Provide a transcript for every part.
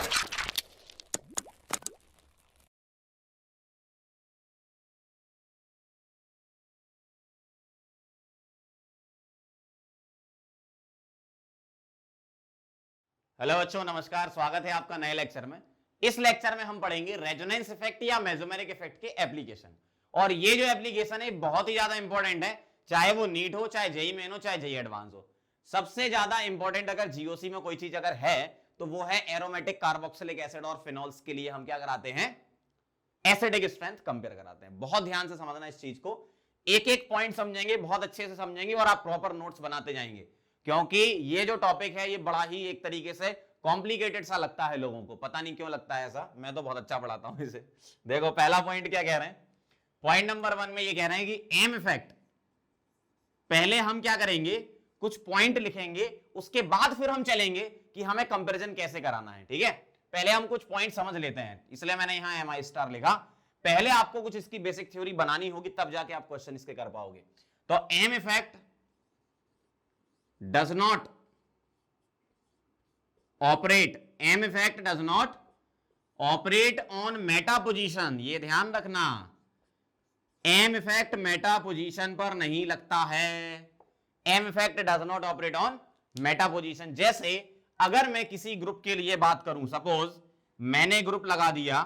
Hello बच्चों, नमस्कार। स्वागत है आपका नए लेक्चर में। इस लेक्चर में हम पढ़ेंगे रेजोनेंस इफेक्ट या मेसोमेरिक इफेक्ट के एप्लीकेशन। और ये जो एप्लीकेशन है बहुत ही ज्यादा इंपॉर्टेंट है, चाहे वो नीट हो, चाहे जेई मेन हो, चाहे जेई एडवांस हो। सबसे ज्यादा इंपॉर्टेंट अगर जीओसी में कोई चीज अगर है तो वो है एरोमेटिक कार्बोक्सिलिक एसिड और फिनॉल्स के लिए हम क्या कराते हैं, एसिडिक स्ट्रेंथ कंपेयर कराते हैं। बहुत ध्यान से समझना इस चीज को, एक एक पॉइंट समझेंगे, बहुत अच्छे से समझेंगे और आप प्रॉपर नोट्स बनाते जाएंगे, क्योंकि ये जो टॉपिक है ये बड़ा ही एक तरीके से कॉम्प्लिकेटेड सा लगता है लोगों को। पता नहीं क्यों लगता है ऐसा, मैं तो बहुत अच्छा पढ़ाता हूं इसे। देखो पहला पॉइंट क्या कह रहे हैं, पॉइंट नंबर 1 में ये कह रहे हैं कि एम इफेक्ट, पहले हम क्या करेंगे, कुछ पॉइंट लिखेंगे, उसके बाद फिर हम चलेंगे कि हमें कंपैरिजन कैसे कराना है। ठीक है, पहले हम कुछ पॉइंट समझ लेते हैं, इसलिए मैंने यहां एम आई स्टार लिखा। पहले आपको कुछ इसकी बेसिक थ्योरी बनानी होगी, तब जाके आप क्वेश्चन इसके कर पाओगे। तो M effect does not operate, M effect does not operate on meta position. ये ध्यान रखना, एम इफेक्ट मेटा पोजीशन पर नहीं लगता है। M effect does not operate on meta position. जैसे अगर मैं किसी ग्रुप के लिए बात करूं, सपोज मैंने ग्रुप लगा दिया,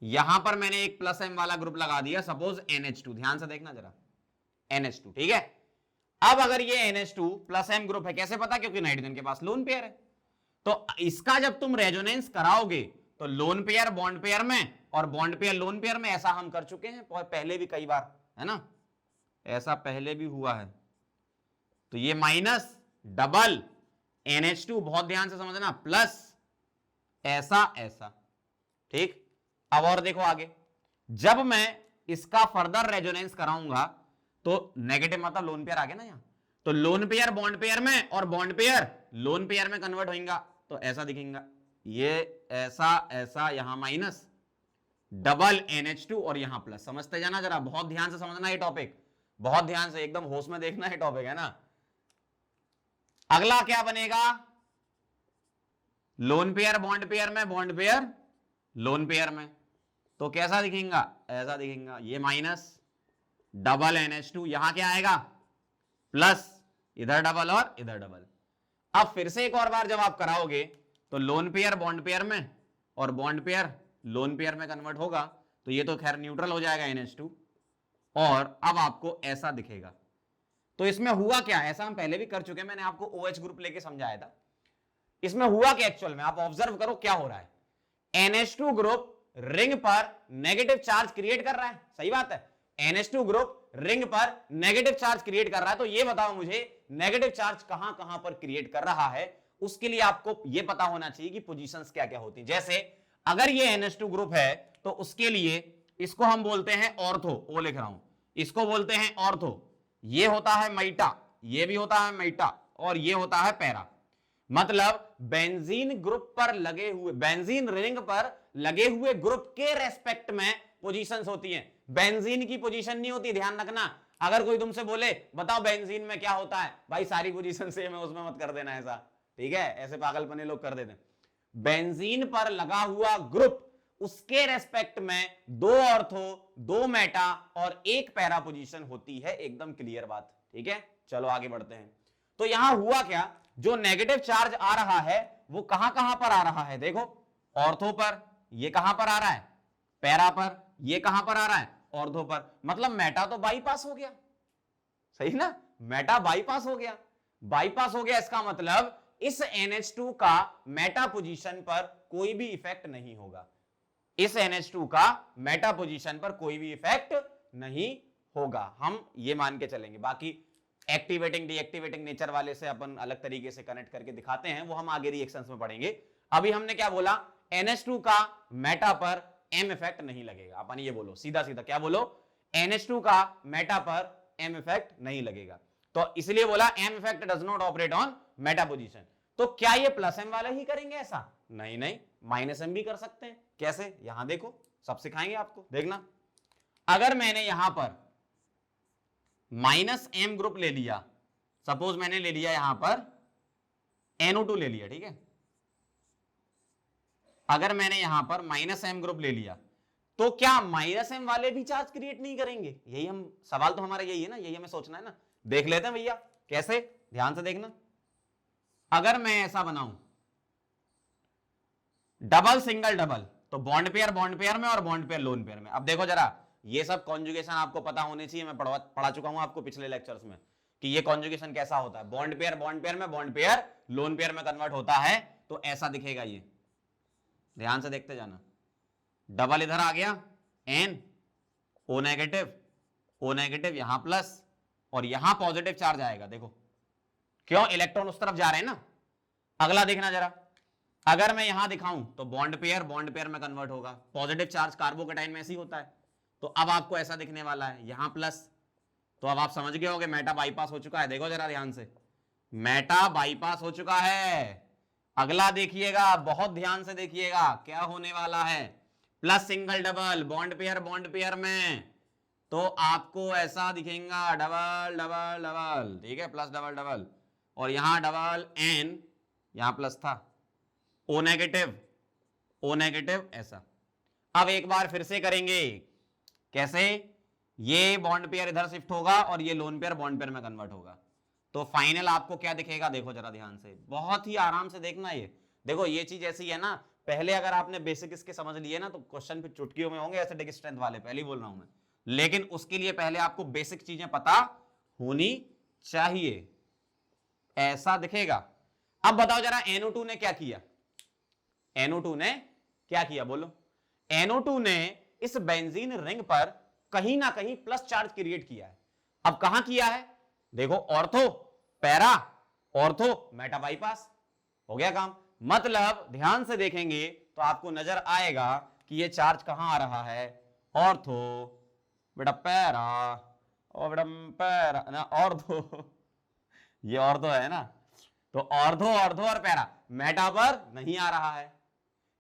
यहां पर मैंने एक प्लस एम वाला ग्रुप लगा दिया, सपोज NH2। ध्यान से देखना जरा, NH2। ठीक है, अब अगर ये NH2 प्लस एम ग्रुप है, कैसे पता, क्योंकि नाइट्रोजन के पास लोन पेयर है। तो इसका जब तुम रेजोनेंस कराओगे तो लोन पेयर बॉन्ड पेयर में और बॉन्ड पेयर लोन पेयर में, ऐसा हम कर चुके हैं पहले भी कई बार, है ना, ऐसा पहले भी हुआ है। तो ये माइनस डबल NH2, बहुत ध्यान से समझना, प्लस ऐसा ऐसा। ठीक, अब और देखो आगे, जब मैं इसका फर्दर रेजोनेंस कराऊंगा तो नेगेटिव मतलब लोन पेयर आ गया ना यहां, तो लोन पेयर बॉन्ड पेयर में और बॉन्ड पेयर लोन पेयर में कन्वर्ट होगा, तो ऐसा दिखेगा, ये ऐसा ऐसा, यहां माइनस डबल NH2 और यहां प्लस। समझते जाना जरा, बहुत ध्यान से समझना ये टॉपिक, बहुत ध्यान से, एकदम होश में देखना ये टॉपिक, है ना। अगला क्या बनेगा, लोन पेयर बॉन्ड पेयर में, बॉन्ड पेयर लोन पेयर में, तो कैसा दिखेगा, ऐसा दिखेगा, ये माइनस डबल NH2, यहां क्या आएगा, प्लस, इधर डबल और इधर डबल। अब फिर से एक और बार जब आप कराओगे तो लोन पेयर बॉन्ड पेयर में और बॉन्ड पेयर लोन पेयर में कन्वर्ट होगा, तो ये तो खैर न्यूट्रल हो जाएगा NH2, और अब आपको ऐसा दिखेगा। तो इसमें हुआ क्या, ऐसा हम पहले भी कर चुके हैं, मैंने आपको OH ग्रुप लेके समझाया था। इसमें हुआ क्या एक्चुअल में, आप ऑब्जर्व करो क्या हो रहा है। NH2 ग्रुप रिंग पर नेगेटिव चार्ज क्रिएट कर रहा है, सही बात है, NH2 ग्रुप रिंग पर नेगेटिव चार्ज क्रिएट कर रहा है। तो ये बताओ मुझे, नेगेटिव चार्ज कहां कहां पर क्रिएट कर रहा है, उसके लिए आपको ये पता होना चाहिए कि पोजीशंस क्या क्या होती हैं। जैसे अगर ये NH2 ग्रुप है तो उसके लिए इसको हम बोलते हैं ऑर्थो, ओ लिख रहा हूं, इसको बोलते हैं ऑर्थो। ये होता है मैटा, ये भी होता है मैटा, और ये होता है पैरा। मतलब बेंजीन ग्रुप पर लगे हुए, बेंजीन रिंग पर लगे हुए ग्रुप के रेस्पेक्ट में पोजीशंस होती हैं। बेंजीन की पोजीशन नहीं होती, ध्यान रखना। अगर कोई तुमसे बोले बताओ बेंजीन में क्या होता है, भाई सारी पोजीशन सेम है, उसमें मत कर देना ऐसा, ठीक है, ऐसे पागलपने लोग कर देते हैं। बेंजीन पर लगा हुआ ग्रुप, उसके रेस्पेक्ट में दो ऑर्थो, दो मेटा और एक पैरा पोजीशन होती है, एकदम क्लियर बात। ठीक है, चलो आगे बढ़ते हैं। तो यहां हुआ क्या, जो नेगेटिव चार्ज आ रहा है वो कहां कहां पर आ रहा है, देखो ऑर्थो पर, ये कहां पर आ रहा है, पैरा पर, ये कहां पर आ रहा है, ऑर्थो पर। मतलब मेटा तो बाईपास हो गया, सही ना, मेटा बाईपास हो गया, बाईपास हो गया। इसका मतलब इस NH2 का मेटा पोजीशन पर कोई भी इफेक्ट नहीं होगा, इस NH2 का मेटा पोजीशन पर कोई भी इफेक्ट नहीं होगा, हम ये मान के चलेंगे। बाकी एक्टिवेटिंग डीएक्टिवेटिंग नेचर वाले से अपन अलग तरीके से कनेक्ट करके दिखाते हैं, वो हम आगे रिएक्शंस में पढ़ेंगे। अभी हमने क्या बोला, NH2 का मेटा पर M इफेक्ट नहीं लगेगा। अपन ये बोलो सीधा सीधा, क्या बोलो, NH2 का मेटा पर M इफेक्ट नहीं लगेगा, तो इसलिए बोला M effect does not operate on meta position. तो क्या ये प्लस M वाला ही करेंगे ऐसा, नहीं नहीं, माइनस M भी कर सकते हैं। कैसे, यहां देखो, सब सिखाएंगे आपको, देखना। अगर मैंने यहां पर माइनस M ग्रुप ले लिया, सपोज मैंने ले लिया यहां पर NO2 ले लिया, ठीक है, अगर मैंने यहां पर -m ग्रुप ले लिया तो क्या -m वाले भी चार्ज क्रिएट नहीं करेंगे? यही हम सवाल तो हमारा यही है ना, यही हमें सोचना है ना। देख लेते हैं भैया कैसे, ध्यान से देखना। अगर मैं ऐसा बनाऊं डबल सिंगल डबल, तो बॉन्ड पेयर में और बॉन्ड पेयर लोन पेयर में। अब देखो जरा, ये सब कॉन्जुगेशन आपको पता होने चाहिए, मैं पढ़ा चुका हूं आपको पिछले लेक्चर्स में कि ये कॉन्जुगेशन कैसा होता है। बॉन्ड पेयर में, बॉन्ड पेयर लोन पेयर में कन्वर्ट होता है, तो ऐसा दिखेगा ये, ध्यान से देखते जाना। डबल इधर आ गया, एन ओ नेगेटिव यहां प्लस, और यहां पॉजिटिव चार्ज आएगा। देखो क्यों, इलेक्ट्रॉन उस तरफ जा रहे हैं ना। अगला देखना जरा, अगर मैं यहां दिखाऊं तो बॉन्ड पेयर में कन्वर्ट होगा, पॉजिटिव चार्ज कार्बोकेटाइन में ऐसे ही होता है। तो अब आपको ऐसा दिखने वाला है, यहां प्लस, तो अब आप समझ गए होंगे मेटा बाईपास हो चुका है। देखो जरा ध्यान से, मेटा बाईपास हो चुका है। अगला देखिएगा, बहुत ध्यान से देखिएगा क्या होने वाला है। Plus single double, bond pair में, तो आपको ऐसा दिखेगा डबल डबल डबल, ठीक है, प्लस डबल डबल, और यहां डबल एन, यहां प्लस था, ओ नेगेटिव ऐसा। अब एक बार फिर से करेंगे, कैसे, ये बॉन्ड पेयर इधर शिफ्ट होगा और ये लोन पेयर बॉन्ड पेयर में कन्वर्ट होगा, तो फाइनल आपको क्या दिखेगा। देखो जरा ध्यान से, बहुत ही आराम से देखना। ये देखो, ये चीज ऐसी है ना, पहले अगर आपने बेसिक इसके समझ लिए ना तो क्वेश्चन फिर चुटकियों में होंगे एसिडिक स्ट्रेंथ वाले, पहले ही बोल रहा हूं मैं। लेकिन उसके लिए पहले आपको बेसिक चीजें पता होनी चाहिए, ऐसा दिखेगा। अब बताओ जरा NO2 ने क्या किया, NO2 ने क्या किया बोलो। NO2 ने इस बेंजीन रिंग पर कहीं ना कहीं प्लस चार्ज क्रिएट किया है। अब कहां किया है, देखो, ortho para, ortho Meta bypass, हो गया काम। मतलब ध्यान से देखेंगे तो आपको नजर आएगा कि ये चार्ज कहां आ रहा है, ऑर्थो बेटा पैरा, और बेटा पैरा ना ऑर्थो, ये ऑर्थो है ना, तो ऑर्थो और पैरा, मेटा पर नहीं आ रहा है,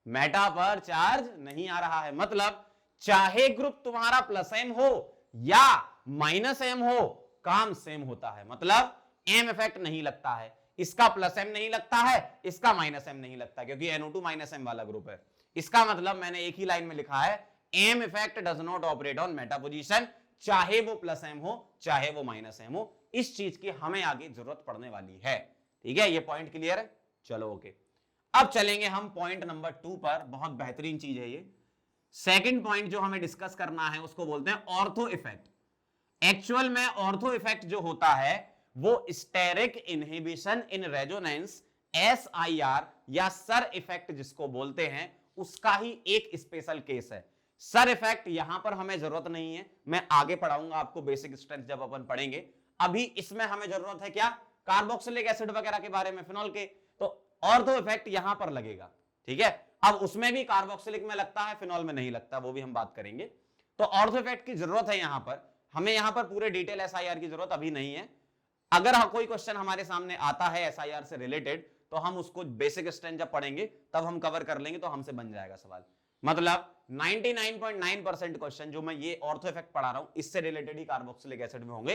मेटा पर चार्ज नहीं आ रहा है। मतलब चाहे ग्रुप तुम्हारा प्लस एम हो या माइनस एम हो, काम सेम होता है। मतलब एम इफेक्ट नहीं लगता है, इसका प्लस एम नहीं लगता है, इसका माइनस एम नहीं लगता, क्योंकि NO2 माइनस एम वाला ग्रुप है। इसका मतलब मैंने एक ही लाइन में लिखा है, M effect does not operate on meta position, चाहे वो प्लस एम हो चाहे वो माइनस एम हो। इस चीज की हमें आगे जरूरत पड़ने वाली है, ठीक है, ये पॉइंट क्लियर है। चलो ओके, अब चलेंगे हम पॉइंट नंबर 2 पर। बहुत बेहतरीन चीज है ये। सेकंड पॉइंट जो हमें डिस्कस करना है उसको बोलते हैं ऑर्थो इफेक्ट। एक्चुअल में ऑर्थो इफेक्ट जो होता है वो steric inhibition in resonance, SIR या सर इफेक्ट जिसको बोलते हैं, उसका ही एक स्पेशल केस है। सर इफेक्ट यहां पर हमें जरूरत नहीं है, मैं आगे पढ़ाऊंगा आपको बेसिक स्ट्रेंथ जब अपन पढ़ेंगे। अभी इसमें हमें जरूरत है क्या, कार्बोक्सिलिक एसिड वगैरह के बारे में, फिनॉल के, तो ऑर्थो इफेक्ट यहां पर लगेगा, ठीक है। अब उसमें भी कार्बोक्सिलिक में लगता है, फिनॉल में नहीं लगता, वो भी हम बात करेंगे। तो ऑर्थो इफेक्ट की जरूरत है यहां पर, हमें यहां पर पूरे डिटेल SIR की जरूरत अभी नहीं है। अगर कोई क्वेश्चन हमारे सामने आता है SIR से रिलेटेड, तो हम उसको बेसिक स्ट्रेंथ जब पढ़ेंगे तब हम कवर कर लेंगे, तो हमसे बन जाएगा सवाल। मतलब 99.9% क्वेश्चन जो मैं ये ऑर्थो इफेक्ट पढ़ा रहा हूं इससे रिलेटेड ही कार्बोक्सिलिक एसिड में होंगे।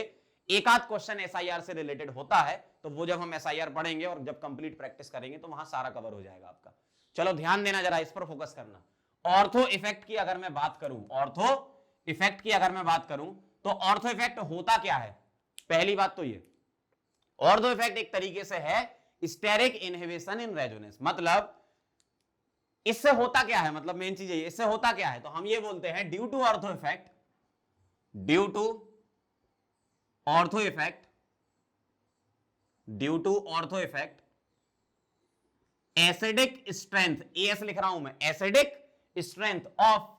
एक आध क्वेश्चन SIR से रिलेटेड होता है, तो वो जब हम SIR पढ़ेंगे और जब कंप्लीट प्रैक्टिस करेंगे तो वहां सारा कवर हो जाएगा आपका। चलो ध्यान देना, जरा इस पर फोकस करना। ऑर्थो इफेक्ट की अगर मैं बात करूं, ऑर्थो इफेक्ट की अगर मैं बात करूं, तो ऑर्थो इफेक्ट होता क्या है। पहली बात तो ये, ऑर्थो इफेक्ट एक तरीके से है स्टेरिक इनहिबिशन इन रेजोनेंस। मतलब इससे होता क्या है, मतलब मेन चीज है, इससे होता क्या है, तो हम ये बोलते हैं due to ortho effect, due to ortho effect, due to ortho effect, acidic strength, S लिख रहा हूं मैं, acidic strength of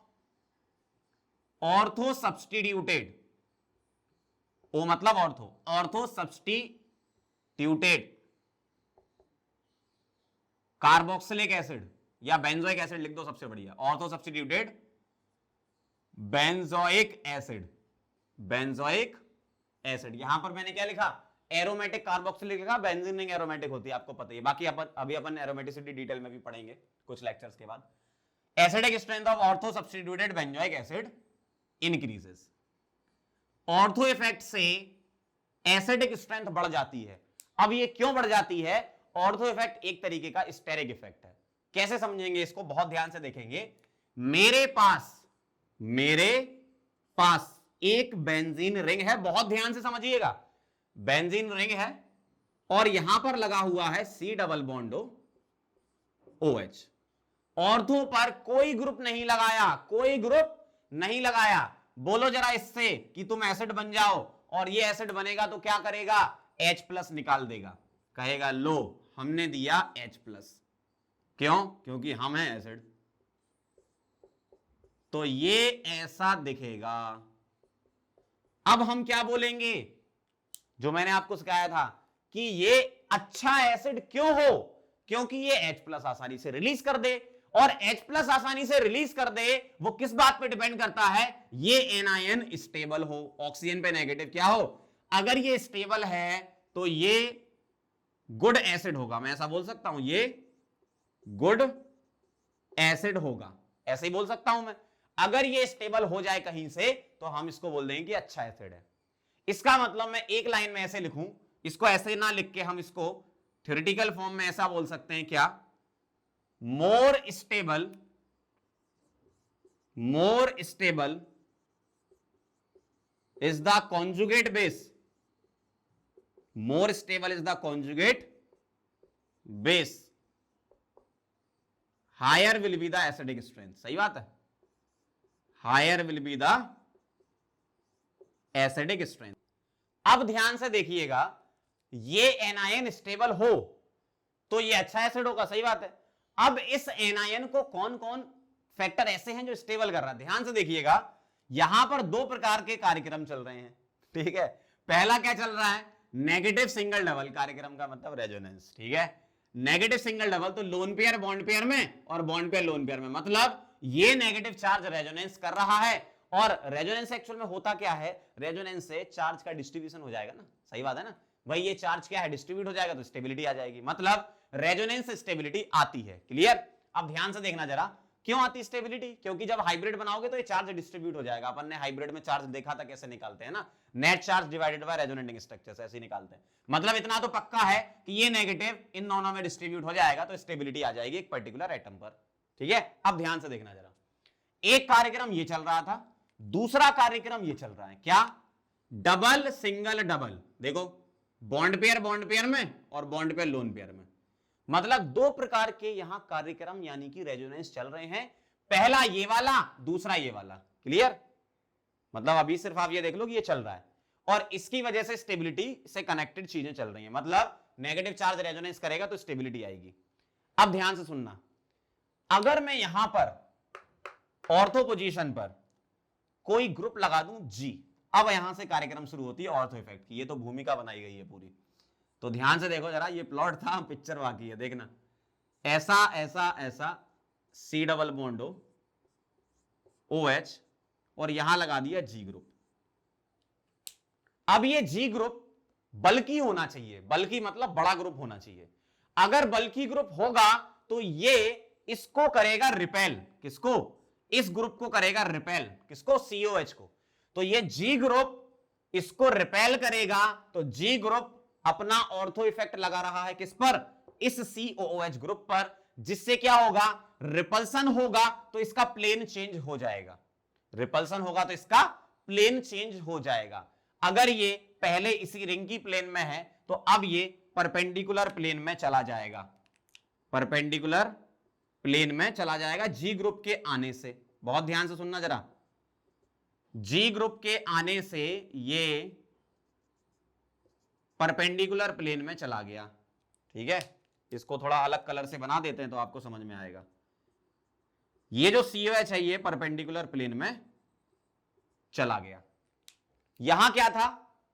ortho substituted, O मतलब ortho, ortho substituted carboxylic acid या बेंजोइक एसिड लिख दो, सबसे बढ़िया, ortho substituted benzoic acid, benzoic acid. यहां पर मैंने क्या लिखा, एरोमेटिक कार्बोक्सिलिक लिखा, बेंजीन रिंग एरोमेटिक होती है, आपको पता ही है। बाकी अभी अपन एरोमेटिसिटी डिटेल में भी पढ़ेंगे कुछ लेक्चर्स के बाद। Acidic strength of ortho substituted benzoic acid increases. Ortho effect से एसिडिक स्ट्रेंथ बढ़ जाती है। अब ये क्यों बढ़ जाती है, ऑर्थो इफेक्ट एक तरीके का स्टेरिक इफेक्ट है। कैसे समझेंगे इसको, बहुत ध्यान से देखेंगे। मेरे पास एक बेंजीन रिंग है, बहुत ध्यान से समझिएगा, बेंजीन रिंग है और यहां पर लगा हुआ है C double bond OH। Ortho पर कोई ग्रुप नहीं लगाया, कोई ग्रुप नहीं लगाया। बोलो जरा इससे कि तुम एसिड बन जाओ, और ये एसिड बनेगा तो क्या करेगा, H+ निकाल देगा, कहेगा लो हमने दिया H+। क्यों? क्योंकि हम हैं एसिड। तो ये ऐसा दिखेगा। अब हम क्या बोलेंगे, जो मैंने आपको सिखाया था कि ये अच्छा एसिड क्यों हो, क्योंकि ये H+ आसानी से रिलीज कर दे, और H+ आसानी से रिलीज कर दे वो किस बात पे डिपेंड करता है, ये एनायन स्टेबल हो, ऑक्सीजन पे नेगेटिव क्या हो। अगर ये स्टेबल है तो ये गुड एसिड होगा, मैं ऐसा बोल सकता हूं, ये गुड एसिड होगा, ऐसे ही बोल सकता हूं मैं। अगर ये स्टेबल हो जाए कहीं से तो हम इसको बोल देंगे कि अच्छा एसिड है। इसका मतलब मैं एक लाइन में ऐसे लिखूं, इसको ऐसे ना लिख के हम इसको थ्योरेटिकल फॉर्म में ऐसा बोल सकते हैं, क्या, more stable is the conjugate base, more stable is the conjugate base, higher will be the acidic strength. सही बात है, higher will be the acidic strength. अब ध्यान से देखिएगा, ये एनायन स्टेबल हो तो ये अच्छा एसिड होगा, सही बात है। अब इस एनायन को कौन कौन फैक्टर ऐसे हैं जो स्टेबल कर रहा है, ध्यान से देखिएगा। यहां पर दो प्रकार के कार्यक्रम चल रहे हैं, ठीक है। पहला क्या चल रहा है, नेगेटिव सिंगल डबल कार्यक्रम, का मतलब रेजोनेंस, ठीक है। नेगेटिव सिंगल डबल तो लोन पेयर बॉन्ड पेयर में और बॉन्ड पेयर लोन पेयर में, मतलब ये नेगेटिव चार्ज रेजोनेंस कर रहा है। और रेजोनेंस एक्चुअल में होता क्या है, रेजोनेंस से चार्ज का डिस्ट्रीब्यूशन हो जाएगा ना, सही बात है ना भाई, ये चार्ज क्या है, डिस्ट्रीब्यूट हो जाएगा तो स्टेबिलिटी आ जाएगी, मतलब रेजोनेंस से स्टेबिलिटी आती है। क्लियर? अब ध्यान से देखना जरा, क्यों आती स्टेबिलिटी, क्योंकि जब हाइब्रिड बनाओगे तो ये चार्ज डिस्ट्रीब्यूट हो जाएगा। अपन ने हाइब्रिड में चार्ज देखा था कैसे निकालते हैं ना, net charge divided by resonating structure से ऐसे निकालते हैं। मतलब इतना तो पक्का है कि ये नेगेटिव इन दोनों में डिस्ट्रीब्यूट हो जाएगा तो स्टेबिलिटी आ जाएगी एक पर्टिकुलर एटम पर, ठीक है। अब ध्यान से देखना जरा, एक कार्यक्रम ये चल रहा था, दूसरा कार्यक्रम ये चल रहा है, क्या, डबल सिंगल डबल। देखो, बॉन्ड पेयर में और बॉन्ड पेयर लोन पेयर में, मतलब दो प्रकार के यहां कार्यक्रम यानी कि रेजोनेंस चल रहे हैं। पहला ये वाला, दूसरा ये वाला। क्लियर? मतलब अभी सिर्फ आप ये देख लो कि ये चल रहा है और इसकी वजह से स्टेबिलिटी से कनेक्टेड चीजें चल रही हैं, मतलब नेगेटिव चार्ज रेजोनेंस करेगा तो स्टेबिलिटी आएगी। अब ध्यान से सुनना, अगर मैं यहां पर ऑर्थो पोजीशन पर कोई ग्रुप लगा दूं G, अब यहां से कार्यक्रम शुरू होती है ऑर्थो इफेक्ट की। ये तो भूमिका बनाई गई है पूरी, तो ध्यान से देखो जरा, ये प्लॉट था, पिक्चर बाकी है, देखना, ऐसा ऐसा ऐसा C डबल बॉन्ड OH और यहां लगा दिया G ग्रुप। अब ये G ग्रुप बल्कि होना चाहिए, बल्कि मतलब बड़ा ग्रुप होना चाहिए। अगर बल्कि ग्रुप होगा तो ये इसको करेगा रिपेल, किसको, इस ग्रुप को करेगा रिपेल, किसको, COH को। तो ये G ग्रुप इसको रिपेल करेगा, तो G ग्रुप अपना ऑर्थो इफेक्ट लगा रहा है किस पर, इस COOH ग्रुप पर, जिससे क्या होगा, रिपल्सन होगा तो इसका प्लेन चेंज हो जाएगा, रिपल्सन होगा तो इसका प्लेन चेंज हो जाएगा। अगर ये पहले इसी रिंग की प्लेन में है तो अब ये परपेंडिकुलर प्लेन में चला जाएगा, परपेंडिकुलर प्लेन में चला जाएगा G ग्रुप के आने से। बहुत ध्यान से सुनना जरा, G ग्रुप के आने से ये परपेंडिकुलर प्लेन में चला गया, ठीक है। इसको थोड़ा अलग कलर से बना देते हैं तो आपको समझ में आएगा। ये जो COH है ये परपेंडिकुलर प्लेन में चला गया। यहां क्या था,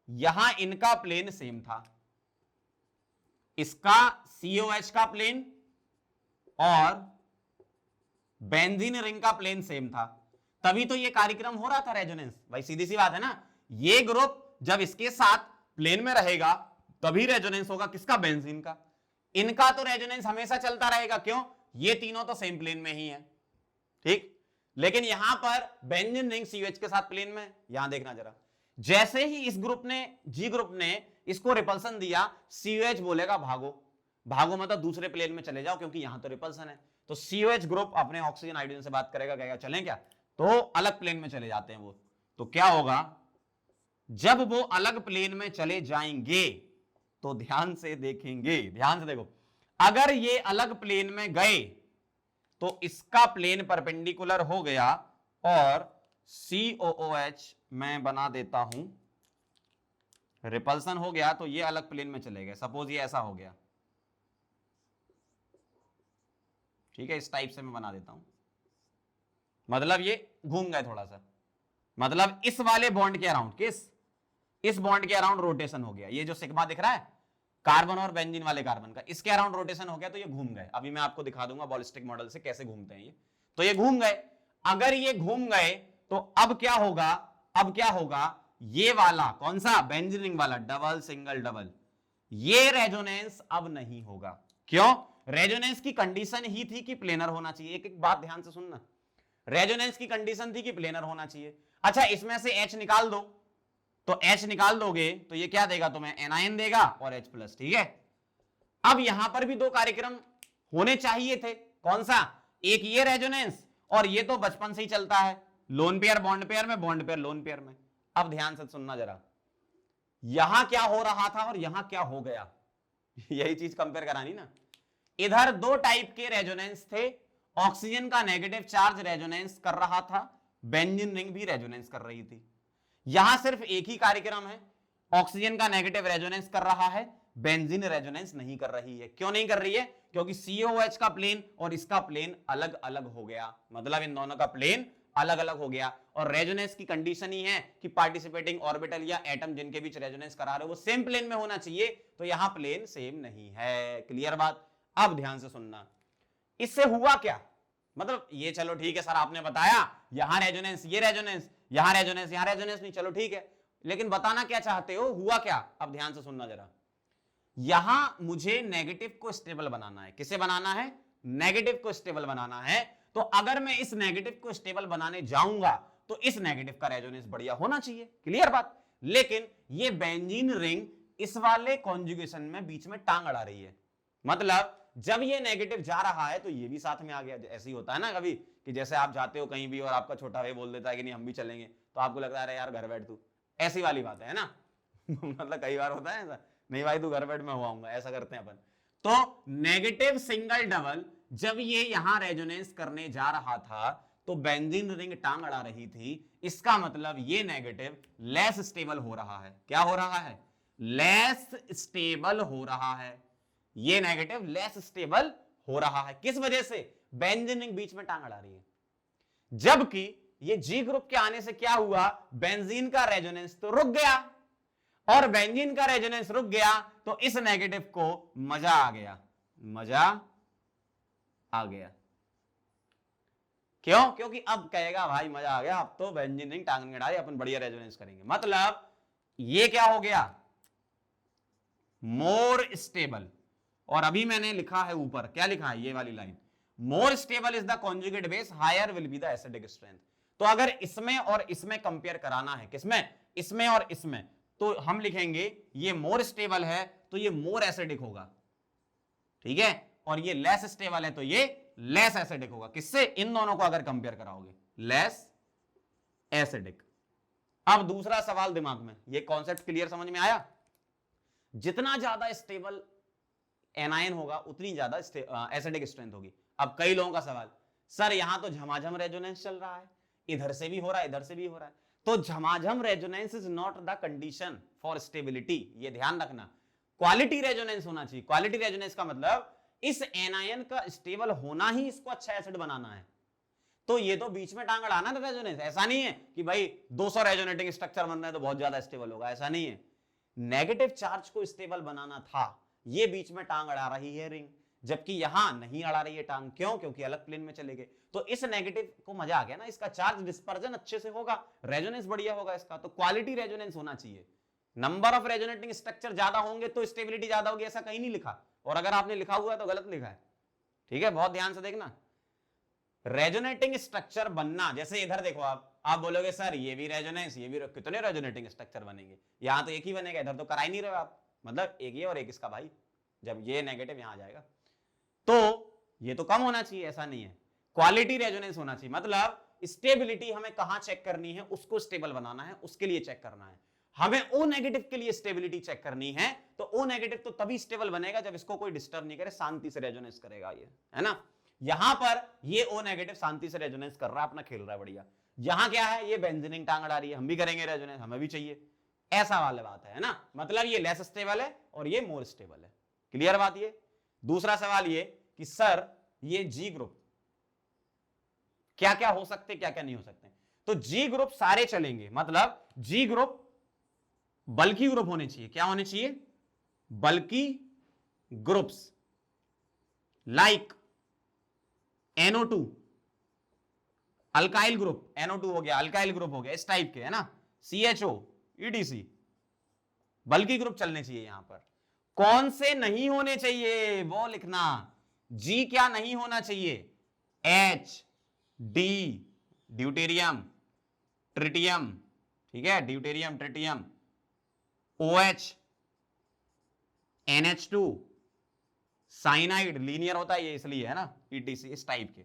यहां इनका प्लेन सेम था, इसका COH का प्लेन और बेंजीन रिंग का प्लेन सेम था, तभी तो ये कार्यक्रम हो रहा था रेजोनेंस। भाई सीधी सी बात है ना, ये ग्रुप जब इसके साथ प्लेन में रहेगा तभी रेजोनेंस होगा, किसका, बेंजीन का। इनका तो रेजोनेंस हमेशा चलता रहेगा, क्यों, ये तीनों तो सेम प्लेन में ही है, ठीक। लेकिन यहां पर बेंजीन रिंग COH के साथ प्लेन में, यहां देखना जरा, जैसे ही इस ग्रुप ने, G ग्रुप ने इसको रिपल्सन दिया, COH बोलेगा भागो, भागो मतलब दूसरे प्लेन में चले जाओ, क्योंकि यहां तो रिपल्सन है। तो COH ग्रुप अपने ऑक्सीजन हाइड्रोजन से बात करेगा, कहेगा चलें क्या, तो अलग प्लेन में चले जाते हैं वो। तो क्या होगा, जब वो अलग प्लेन में चले जाएंगे तो ध्यान से देखेंगे, ध्यान से देखो, अगर ये अलग प्लेन में गए तो इसका प्लेन परपेंडिकुलर हो गया और COOH मैं बना देता हूं, रिपल्सन हो गया तो ये अलग प्लेन में चले गए। सपोज ये ऐसा हो गया, ठीक है, इस टाइप से मैं बना देता हूं, मतलब ये घूम गए थोड़ा सा, मतलब इस वाले बॉन्ड के अराउंड, इस बॉन्ड के अराउंड रोटेशन हो गया। ये जो सिग्मा दिख रहा है कार्बन और बेंजीन वाले कार्बन का, इसके अराउंड रोटेशन हो गया तो ये घूम गए। अभी मैं आपको दिखा दूंगा बॉलिस्टिक मॉडल से कैसे घूमते हैं ये। तो ये घूम गए, अगर ये घूम गए तो अब क्या होगा, अब क्या होगा, ये वाला कौन सा बेंजीन रिंग वाला, डबल सिंगल डबल, ये रेजोनेंस अब नहीं होगा। क्यों, रेजोनेंस की कंडीशन ही थी कि प्लेनर होना चाहिए। एक एक बात ध्यान से सुनना, रेजोनेंस की कंडीशन थी कि प्लेनर होना चाहिए। अच्छा, इसमें से H निकाल दो, तो H निकाल दोगे तो ये क्या देगा तुम्हें, एनायन देगा और H+, ठीक है। अब यहां पर भी दो कार्यक्रम होने चाहिए थे, कौन सा, एक ये रेजोनेंस, और ये तो बचपन से ही चलता है, लोन पेयर बॉन्ड पेयर में, बॉन्ड पेयर लोन पेयर में। अब ध्यान से सुनना जरा, यहां क्या हो रहा था और यहां क्या हो गया, यही चीज कंपेयर करानी ना। इधर दो टाइप के रेजोनेंस थे, ऑक्सीजन का नेगेटिव चार्ज रेजोनेंस कर रहा था, बेंजीन रिंग भी रेजोनेंस कर रही थी। यहां सिर्फ एक ही कार्यक्रम है, ऑक्सीजन का नेगेटिव रेजोनेंस कर रहा है, बेंजीन रेजोनेंस नहीं कर रही है। क्यों नहीं कर रही है, क्योंकि COH का प्लेन और इसका प्लेन अलग अलग हो गया, मतलब इन दोनों का प्लेन अलग अलग हो गया। और रेजोनेंस की कंडीशन ही है कि पार्टिसिपेटिंग ऑर्बिटल या एटम जिनके बीच रेजोनेंस करा रहे हो वो सेम प्लेन में होना चाहिए, तो यहां प्लेन सेम नहीं है। क्लियर बात। अब ध्यान से सुनना, इससे हुआ क्या, मतलब ये चलो ठीक है सर आपने बताया यहां रेजोनेंस, ये रेजोनेंस, यहां रेजोनेंस, यहां रेजोनेंस नहीं, चलो ठीक है, लेकिन बताना क्या चाहते हो, हुआ क्या। अब ध्यान से सुनना जरा, यहां मुझे नेगेटिव को स्टेबल बनाना है। किसे बनाना है, नेगेटिव को स्टेबल बनाना है। तो अगर मैं इस नेगेटिव को स्टेबल बनाने जाऊंगा तो इस नेगेटिव का रेजोनेंस बढ़िया होना चाहिए। क्लियर बात। लेकिन ये बेंजीन रिंग इस वाले कॉन्जुगेशन में बीच में टांग अड़ा रही है, मतलब जब ये नेगेटिव जा रहा है तो ये भी साथ में आ गया। ऐसे ही होता है ना कभी, कि जैसे आप जाते हो कहीं भी और आपका छोटा भाई बोल देता है कि नहीं हम भी चलेंगे, तो आपको लगता है अरे यार घर बैठ तू, ऐसी वाली बात है ना मतलब कई बार होता है ऐसा, नहीं भाई तू घर बैठ मैं हुआ आऊंगा, ऐसा करते हैं अपन। तो नेगेटिव सिंगल डबल जब ये यहां रेजोनेंस करने जा रहा था तो बेंजीन रिंग टांग अड़ा रही थी, इसका मतलब ये नेगेटिव लेस स्टेबल हो रहा है। क्या हो रहा है, लेस स्टेबल हो रहा है। ये नेगेटिव लेस स्टेबल हो रहा है, किस वजह से, बेंजीन रिंग बीच में टांग अड़ा रही है। जबकि ये G ग्रुप के आने से क्या हुआ, बेंजीन का रेजोनेंस तो रुक गया, और बेंजीन का रेजोनेंस रुक गया तो इस नेगेटिव को मजा आ गया, मजा आ गया। क्यों, क्योंकि अब कहेगा भाई मजा आ गया, अब तो बेंजीन रिंग टांग अड़ा रही, अपन बढ़िया रेजोनेंस करेंगे। मतलब ये क्या हो गया, मोर स्टेबल। और अभी मैंने लिखा है ऊपर, क्या लिखा है, ये वाली line, more stable is the conjugate base, higher will be the acidic strength. तो अगर इसमें और इसमें कंपेयर कराना है, किसमें, इसमें और इसमें, तो हम लिखेंगे ये मोर स्टेबल है तो ये मोर एसिडिक होगा, ठीक है, और ये लेस स्टेबल है तो ये लेस एसिडिक होगा। किससे, इन दोनों को अगर कंपेयर कराओगे, लेस एसिडिक। अब दूसरा सवाल दिमाग में, ये कॉन्सेप्ट क्लियर समझ में आया, जितना ज्यादा स्टेबल एनायन होगा उतनी ज्यादा एसिडिक स्ट्रेंथ होगी। अब कई लोगों का सवाल, सर यहां तो झमाझम रेजोनेंस चल रहा है, इधर से भी हो रहा है इधर से भी हो रहा है, तो झमाझम resonance is not the condition for stability. ये ध्यान रखना, क्वालिटी रेजोनेंस होना चाहिए। क्वालिटी रेजोनेंस का मतलब इस एनायन का स्टेबल होना ही इसको अच्छा एसिड बनाना है। तो ये तो बीच में टांग अड़ाना था रेजोनेंस, ऐसा नहीं है कि भाई 200 रेजोनेटिंग स्ट्रक्चर बन रहे हैं तो बहुत ज्यादा स्टेबल होगा, ऐसा नहीं है। नेगेटिव चार्ज को स्टेबल बनाना था, ये बीच में टांग अड़ा रही है रिंग, जबकि यहां नहीं अड़ा रही है टांग। क्यों, क्योंकि अलग प्लेन में चले गए। तो इस नेगेटिव को मजा आ गया ना, इसका चार्ज डिस्पर्जन अच्छे से होगा, रेजोनेंस बढ़िया होगा इसका। तो क्वालिटी रेजोनेंस होना चाहिए। नंबर ऑफ रेजोनेटिंग स्ट्रक्चर ज्यादा होंगे तो स्टेबिलिटी ज्यादा होगी, ऐसा कहीं नहीं लिखा, और अगर आपने लिखा हुआ है तो गलत लिखा है, ठीक है, बहुत ध्यान से देखना। रेजोनेटिंग स्ट्रक्चर बनना, जैसे इधर देखो आप बोलोगे सर ये भी रेजोनेंस ये भी, कितने रेजोनेटिंग स्ट्रक्चर बनेंगे, यहां तो एक ही बनेगा, इधर तो करा ही नहीं रहे आप, मतलब एक ये और एक इसका भाई, जब ये नेगेटिव यहां जाएगा तो ये तो कम होना चाहिए, ऐसा नहीं है, क्वालिटी रेजोनेंस होना चाहिए। मतलब स्टेबिलिटी हमें कहां चेक करनी है, उसको स्टेबल बनाना है, उसके लिए चेक करना है। हमें ओ नेगेटिव के लिए स्टेबिलिटी चेक करनी है, तो ओ नेगेटिव तो तभी स्टेबल बनेगा जब इसको कोई डिस्टर्ब नहीं करे, शांति से रेजोनेंस करेगा ये, है ना। यहां पर ये ओ नेगेटिव शांति से रेजोनेंस कर रहा है, अपना खेल रहा है बढ़िया। यहां क्या है, ये बेंजीनिंग टांग अड़ा रही है, हम भी करेंगे रेजोनेंस, हमें भी चाहिए, ऐसा वाला बात है ना। मतलब ये लेस स्टेबल है और ये मोर स्टेबल है। क्लियर बात ये। दूसरा सवाल ये कि सर ये जी ग्रुप क्या क्या हो सकते, क्या क्या नहीं हो सकते। तो जी ग्रुप सारे चलेंगे, मतलब जी ग्रुप बल्कि ग्रुप होने चाहिए। क्या होने चाहिए, बल्कि groups like NO2, alkyl group, NO2 हो गया, अल्काइल ग्रुप हो गया, इस टाइप के, है ना, CHO EDC, बल्कि ग्रुप चलने चाहिए। यहां पर कौन से नहीं होने चाहिए वो लिखना। जी क्या नहीं होना चाहिए, H D ड्यूटेरियम ट्रिटियम, ठीक है, deuterium tritium, OH NH2 cyanide, linear होता है ये इसलिए, है ना, ETC, इस टाइप के।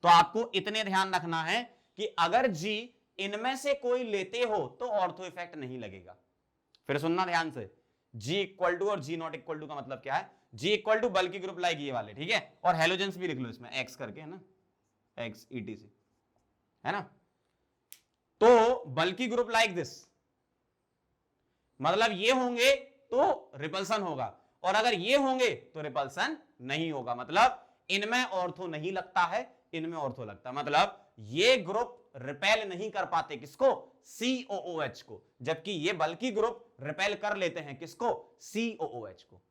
तो आपको इतने ध्यान रखना है कि अगर जी इनमें से कोई लेते हो तो ऑर्थो इफेक्ट नहीं लगेगा। फिर सुनना ध्यान से, जी इक्वल टू और जी नॉट इक्वल टू का मतलब क्या है, जी इक्वल टू बल्कि ग्रुप लाइक ये वाले, ठीक है, और हेलोजेंस भी लिख लो इसमें एक्स करके, है ना, एक्स ETC, है ना। तो बल्कि ग्रुप लाइक दिस, मतलब ये होंगे तो रिपल्सन होगा, और अगर ये होंगे तो रिपल्सन नहीं होगा। मतलब इनमें ऑर्थो नहीं लगता है, इनमें ऑर्थो लगता है। मतलब ये ग्रुप रिपेल नहीं कर पाते किसको, COOH को, जबकि ये बल्कि ग्रुप रिपेल कर लेते हैं किसको, COOH को।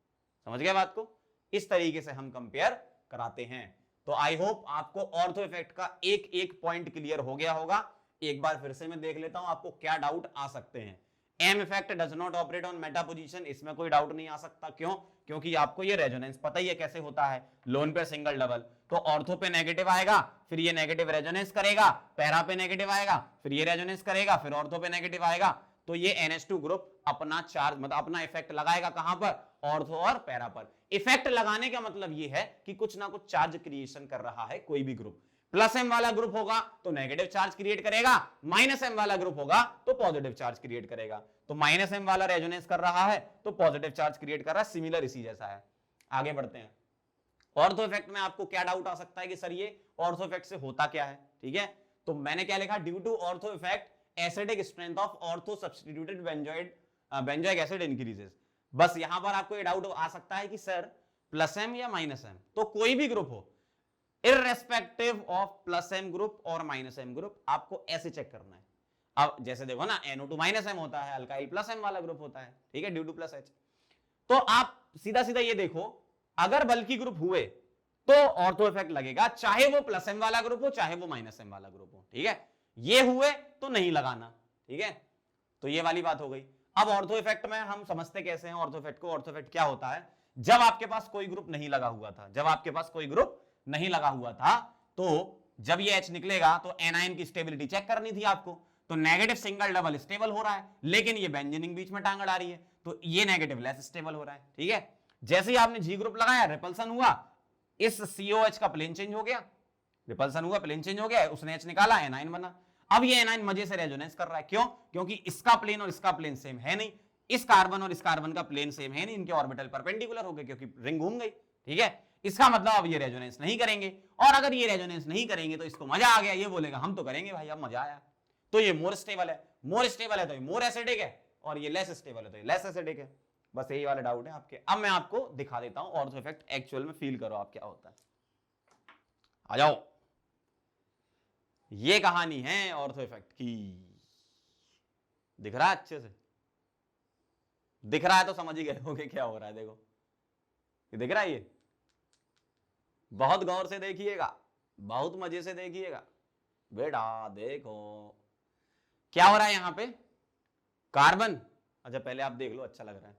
समझ गए बात को। इस तरीके से हम कंपेयर कराते हैं। तो आई होप आपको ऑर्थो इफेक्ट का एक एक पॉइंट क्लियर हो गया होगा। एक बार फिर से मैं देख लेता हूं आपको क्या डाउट आ सकते हैं। M effect does not operate on meta position, इसमें कोई डाउट नहीं आ सकता। क्यों, क्योंकि आपको ये रेजोनेंस पता ही है कैसे होता है, लोन पे सिंगल डबल, तो ऑर्थो पे नेगेटिव आएगा, फिर ये नेगेटिव रेजोनेंस करेगा, पैरा पे नेगेटिव आएगा, फिर ये रेजोनेंस करेगा, फिर ऑर्थो पे नेगेटिव आएगा। तो ये NH2 ग्रुप अपना चार्ज, मतलब अपना इफेक्ट लगाएगा कहां पर, ऑर्थो और पैरा पर। इफेक्ट लगाने का मतलब ये है कि कुछ ना कुछ चार्ज क्रिएशन कर रहा है कोई भी ग्रुप। प्लस एम वाला ग्रुप होगा तो नेगेटिव चार्ज क्रिएट करेगा, माइनस एम वाला ग्रुप होगा तो पॉजिटिव चार्ज क्रिएट करेगा। तो माइनस एम वाला रेजोनेंस कर रहा है तो पॉजिटिव चार्ज क्रिएट कर रहा है, सिमिलर इसी जैसा है। आगे बढ़ते हैं। ऑर्थो इफेक्ट में आपको क्या डाउट आ सकता है कि सर ये ऑर्थो इफेक्ट से होता क्या है, ठीक है। तो मैंने क्या लिखा, due to ortho effect acidic strength of ortho substituted benzoic acid increases. बस यहां पर आपको ये डाउट आ सकता है कि सर प्लस एम या माइनस एम, तो कोई भी ग्रुप हो, irrespective of plus M group और माइनस एम ग्रुप, आपको ऐसे चेक करना है। अब जैसे देखो ना, NO2 माइनस एम होता है, अल्काइल प्लस एम वाला ग्रुप होता है, ठीक है, ड्यू टू प्लस H। तो आप सीधा सीधा ये देखो, अगर बल्कि ग्रुप हुए तो ऑर्थो इफेक्ट लगेगा, चाहे वो प्लस एम वाला ग्रुप हो चाहे वो माइनस एम वाला ग्रुप हो, ठीक है। ये हुए तो नहीं लगाना, ठीक है। तो ये वाली बात हो गई। अब ऑर्थो इफेक्ट में हम समझते कैसे हैं ऑर्थो इफेक्ट को। ऑर्थो इफेक्ट क्या होता है, जब आपके पास कोई ग्रुप नहीं लगा हुआ था, जब आपके पास कोई ग्रुप नहीं लगा हुआ था, तो जब ये H निकलेगा तो एनाइन की स्टेबिलिटी चेक करनी थी आपको। तो नेगेटिव सिंगल डबल स्टेबल हो रहा है, लेकिन ये बेंजीनिंग बीच में टांग अड़ा रही है, तो ये नेगेटिव लेस स्टेबल हो रहा है, ठीक है। जैसे ही आपने जी ग्रुप लगाया, रिपल्सन हुआ, इस COH का प्लेन चेंज हो गया, रिपल्सन हुआ, प्लेन चेंज हो गया, उसने H निकाला, एनाइन बना। अब ये एनाइन मजे से रेजोनेंस कर रहा है, क्यों, क्योंकि इसका प्लेन और इसका प्लेन सेम है नहीं, इस कार्बन और इस कार्बन का प्लेन सेम है नहीं, इनके ऑर्बिटल परपेंडिकुलर हो गए क्योंकि रिंग घूम गई, ठीक है। इसका मतलब अब ये रेजोनेंस नहीं करेंगे, और अगर ये रेजोनेंस नहीं करेंगे तो इसको मजा आ गया, ये बोलेगा हम तो करेंगे भाई, अब मजा आया। तो ये मोर स्टेबल है, मोर स्टेबल है तो ये मोर एसिडिक है, और ये लेस स्टेबल है तो ये लेस एसिडिक है। बस यही वाला डाउट है आपके। अब मैं आपको दिखा देता हूं ऑर्थो इफेक्ट एक्चुअल में, फील करो आप क्या होता है। आ जाओ, ये कहानी है ऑर्थो इफेक्ट की। दिख रहा है अच्छे से, दिख रहा है तो समझ ही गए होंगे क्या हो रहा है। देखो ये दिख रहा है, ये बहुत गौर से देखिएगा, बहुत मजे से देखिएगा बेटा। देखो क्या हो रहा है यहां पे, कार्बन, अच्छा पहले आप देख लो, अच्छा लग रहा है,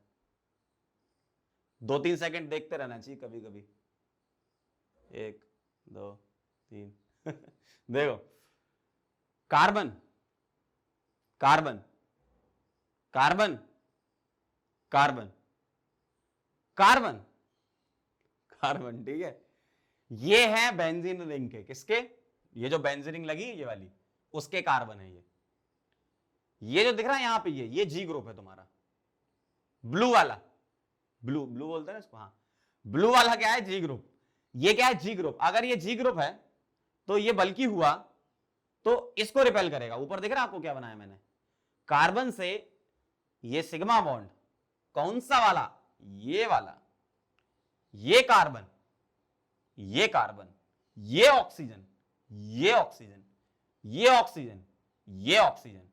2-3 सेकंड देखते रहना चाहिए कभी कभी। 1 2 3 देखो, carbon carbon carbon carbon carbon carbon, ठीक है। ये है बेंजीन रिंग के, किसके, ये जो बेंजीन रिंग लगी ये वाली, उसके कार्बन है ये जो दिख रहा है यहां पे, ये जी ग्रुप है तुम्हारा, ब्लू वाला, ब्लू ब्लू बोलते हैं इसको, हाँ, ब्लू वाला क्या है, जी ग्रुप। ये क्या है, जी ग्रुप। अगर ये जी ग्रुप है तो ये बल्कि हुआ तो इसको रिपेल करेगा। ऊपर दिख रहा है आपको क्या बनाया मैंने, कार्बन से ये सिग्मा बॉन्ड, कौन सा वाला, ये वाला, ये कार्बन, ये कार्बन, ये ऑक्सीजन, ये ऑक्सीजन, ये ऑक्सीजन, ये ऑक्सीजन,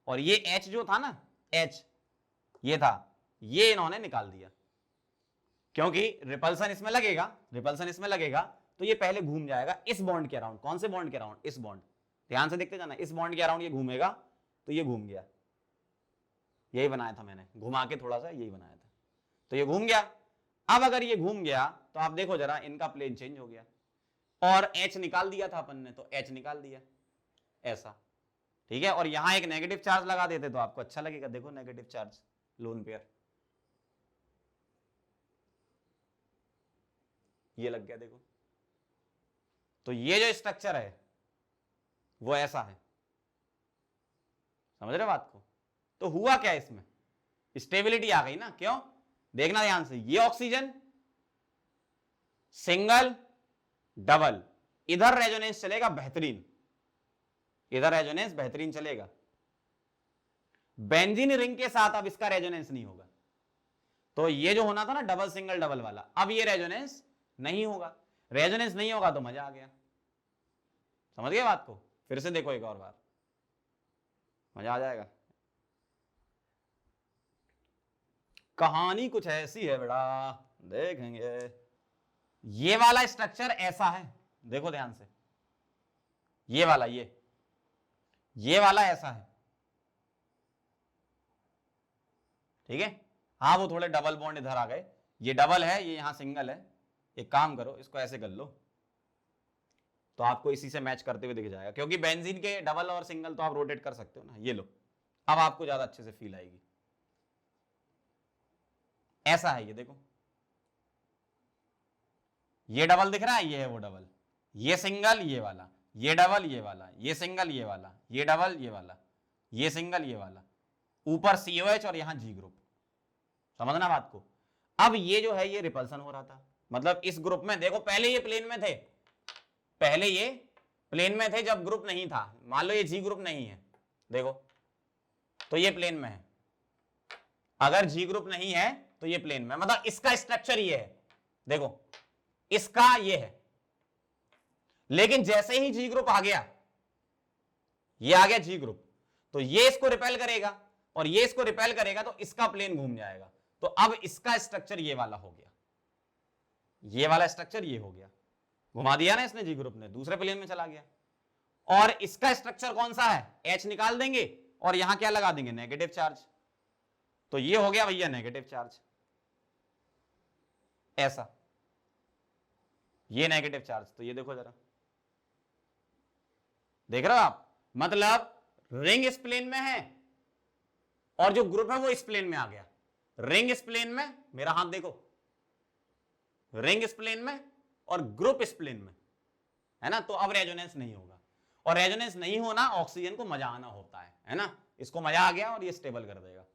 और ये H जो था ना, H ये था, ये इन्होंने निकाल दिया, क्योंकि रिपल्सन इसमें लगेगा, रिपल्सन इसमें लगेगा तो ये पहले घूम जाएगा इस बॉन्ड के अराउंड। कौन से बॉन्ड के अराउंड, इस बॉन्ड, ध्यान से देखते जाना, इस बॉन्ड के अराउंड ये घूमेगा, तो ये घूम गया, यही बनाया था मैंने, घुमा के थोड़ा सा यही बनाया था, तो ये घूम गया। अब अगर ये घूम गया तो आप देखो जरा, इनका प्लेन चेंज हो गया, और H निकाल दिया था अपन ने, तो H निकाल दिया ऐसा, ठीक है। और यहां एक नेगेटिव चार्ज लगा देते तो आपको अच्छा लगेगा, देखो नेगेटिव चार्ज, लोन पेयर, ये लग गया देखो। तो ये जो स्ट्रक्चर है वो ऐसा है, समझ रहे बात को। तो हुआ क्या इसमें, स्टेबिलिटी आ गई ना, क्यों, देखना ध्यान से, ये ऑक्सीजन सिंगल डबल, इधर रेजोनेंस चलेगा बेहतरीन, इधर रेजोनेंस बेहतरीन चलेगा। बेंजीन रिंग के साथ अब इसका रेजोनेंस नहीं होगा, तो ये जो होना था ना डबल सिंगल डबल वाला, अब ये रेजोनेंस नहीं होगा। रेजोनेंस नहीं होगा तो मजा आ गया, समझ गए बात को। फिर से देखो एक और बार, मजा आ जाएगा। कहानी कुछ ऐसी है बेटा, देखेंगे। ये वाला स्ट्रक्चर ऐसा है, देखो ध्यान से, ये वाला, ये वाला ऐसा है, ठीक है। हाँ वो थोड़े डबल बॉन्ड इधर आ गए, ये डबल है, ये यहां सिंगल है। एक काम करो, इसको ऐसे कर लो तो आपको इसी से मैच करते हुए दिख जाएगा, क्योंकि बेंजीन के डबल और सिंगल तो आप रोटेट कर सकते हो ना। ये लो, अब आपको ज्यादा अच्छे से फील आएगी। ऐसा है ये, देखो ये डबल दिख रहा है, ये है वो डबल, ये सिंगल ये वाला, ये डबल ये वाला, ये सिंगल ये वाला, ये डबल ये वाला, ये सिंगल ये वाला, ऊपर COH और यहां G ग्रुप, समझना बात को। अब ये जो है ये रिपल्सन हो रहा था, मतलब इस ग्रुप में देखो, पहले ये प्लेन में थे, पहले ये प्लेन में थे जब ग्रुप नहीं था। मान लो ये G ग्रुप नहीं है, देखो तो ये प्लेन में है। अगर G ग्रुप नहीं है तो ये प्लेन में, मतलब इसका स्ट्रक्चर ये है, देखो इसका ये है। लेकिन जैसे ही G ग्रुप आ गया, ये आ गया G ग्रुप, तो ये इसको रिपेल करेगा और ये इसको रिपेल करेगा, तो इसका प्लेन घूम जाएगा। तो अब इसका स्ट्रक्चर ये वाला हो गया, ये वाला स्ट्रक्चर ये हो गया, घुमा दिया ना इसने, G ग्रुप ने दूसरे प्लेन में चला गया। और इसका स्ट्रक्चर कौन सा है, H निकाल देंगे और यहां क्या लगा देंगे, नेगेटिव चार्ज, तो ये हो गया भैया नेगेटिव चार्ज, ऐसा, ये नेगेटिव चार्ज। तो ये देखो जरा, देख रहे हो आप, मतलब रिंग इस प्लेन में है और जो ग्रुप है वो इस प्लेन में आ गया। रिंग इस प्लेन में, मेरा हाथ देखो, रिंग इस प्लेन में और ग्रुप इस प्लेन में, है ना। तो अब रेजोनेंस नहीं होगा, और रेजोनेंस नहीं होना, ऑक्सीजन को मजा आना होता है ना। इसको मजा आ गया और ये स्टेबल कर देगा।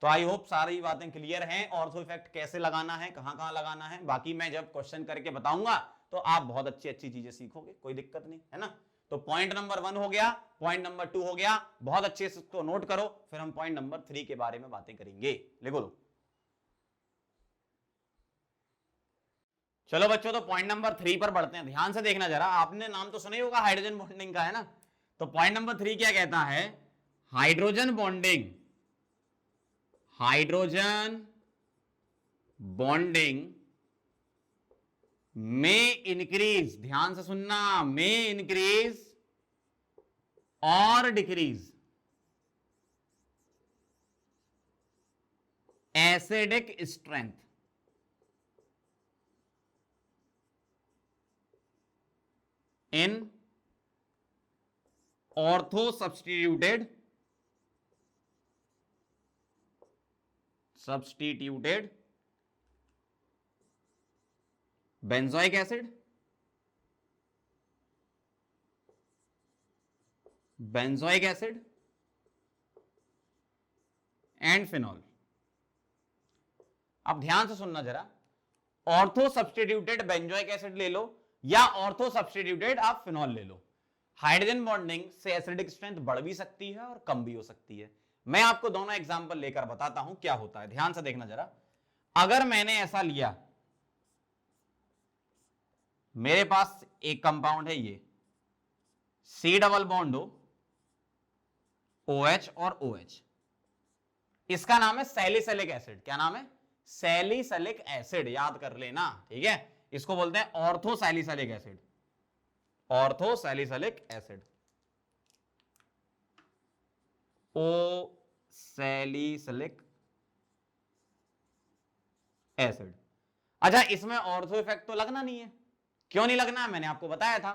तो आई होप सारी बातें क्लियर हैं, ऑर्थो इफेक्ट कैसे लगाना है, कहां कहां लगाना है, बाकी मैं जब क्वेश्चन करके बताऊंगा तो आप बहुत अच्छी अच्छी चीजें सीखोगे, कोई दिक्कत नहीं है ना। तो पॉइंट नंबर 1 हो गया, पॉइंट नंबर 2 हो गया, बहुत अच्छे से इसको नोट करो, फिर हम पॉइंट नंबर 3 के बारे में बातें करेंगे। लिखो लो, चलो बच्चों, तो पॉइंट नंबर 3 पर बढ़ते हैं। ध्यान से देखना जरा, आपने नाम तो सुना ही होगा हाइड्रोजन बॉन्डिंग का, है ना। तो पॉइंट नंबर 3 क्या कहता है, हाइड्रोजन बॉन्डिंग, हाइड्रोजन बॉन्डिंग में इंक्रीज, ध्यान से सुनना, में इंक्रीज और decrease acidic strength in ortho substituted benzoic acid, benzoic acid and phenol. अब ध्यान से सुनना जरा, ऑर्थो सब्स्टिट्यूटेड बेंजोइक एसिड ले लो या ऑर्थो सब्स्टिट्यूटेड आप फिनॉल ले लो, हाइड्रोजन बॉन्डिंग से एसिडिक स्ट्रेंथ बढ़ भी सकती है और कम भी हो सकती है। मैं आपको दोनों एग्जांपल लेकर बताता हूं क्या होता है, ध्यान से देखना जरा। अगर मैंने ऐसा लिया, मेरे पास एक कंपाउंड है ये C डबल बॉन्ड हो OH और OH, इसका नाम है सैलिसिलिक एसिड। क्या नाम है? सैलिसिलिक एसिड, याद कर लेना, ठीक है। इसको बोलते हैं ortho salicylic acid, ortho salicylic acid, O salicylic acid. अच्छा, इसमें ऑर्थो इफेक्ट तो लगना नहीं है। क्यों नहीं लगना? मैंने आपको बताया था,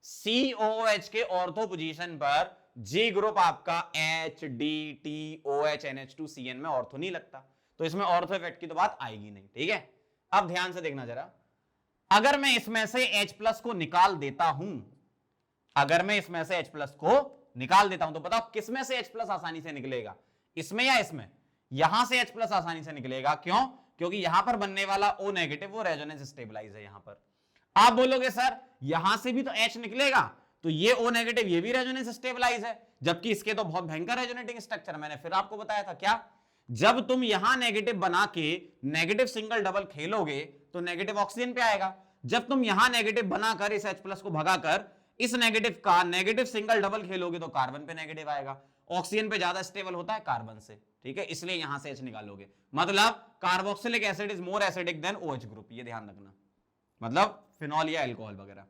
COOH के ऑर्थो पोजीशन पर G ग्रुप आपका HDTOH NH2CN में ऑर्थो नहीं लगता, तो इसमें ऑर्थो इफेक्ट की तो बात आएगी नहीं, ठीक है। अब ध्यान से देखना जरा, अगर मैं इसमें से H+ को निकाल देता हूं, अगर मैं इसमें से H+ को निकाल देता हूं, तो बताओ किसमें से H+ आसानी से निकलेगा, इसमें या इसमें? यहां से H+ आसानी से निकलेगा। क्यों? क्योंकि यहां पर बनने वाला O नेगेटिव वो रेजोनेंस स्टेबलाइज है। यहां पर आप बोलोगे सर यहां से भी तो H निकलेगा, तो ये O नेगेटिव ये भी रेजोनेंस स्टेबलाइज है, जबकि इसके तो बहुत भयंकर रेजोनेटिंग स्ट्रक्चर। मैंने फिर आपको बताया था क्या, जब तुम यहां नेगेटिव बना के नेगेटिव सिंगल डबल खेलोगे तो नेगेटिव ऑक्सीजन पे आएगा। जब तुम यहां नेगेटिव बनाकर इस H+ को भगाकर इस नेगेटिव का नेगेटिव सिंगल डबल खेलोगे तो कार्बन पे नेगेटिव आएगा। ऑक्सीजन पे ज्यादा स्टेबल होता है कार्बन से, ठीक है, इसलिए यहां से H निकालोगे। मतलब carboxylic acid is more acidic then OH group, ये ध्यान रखना, मतलब फिनॉल या अल्कोहल वगैरह।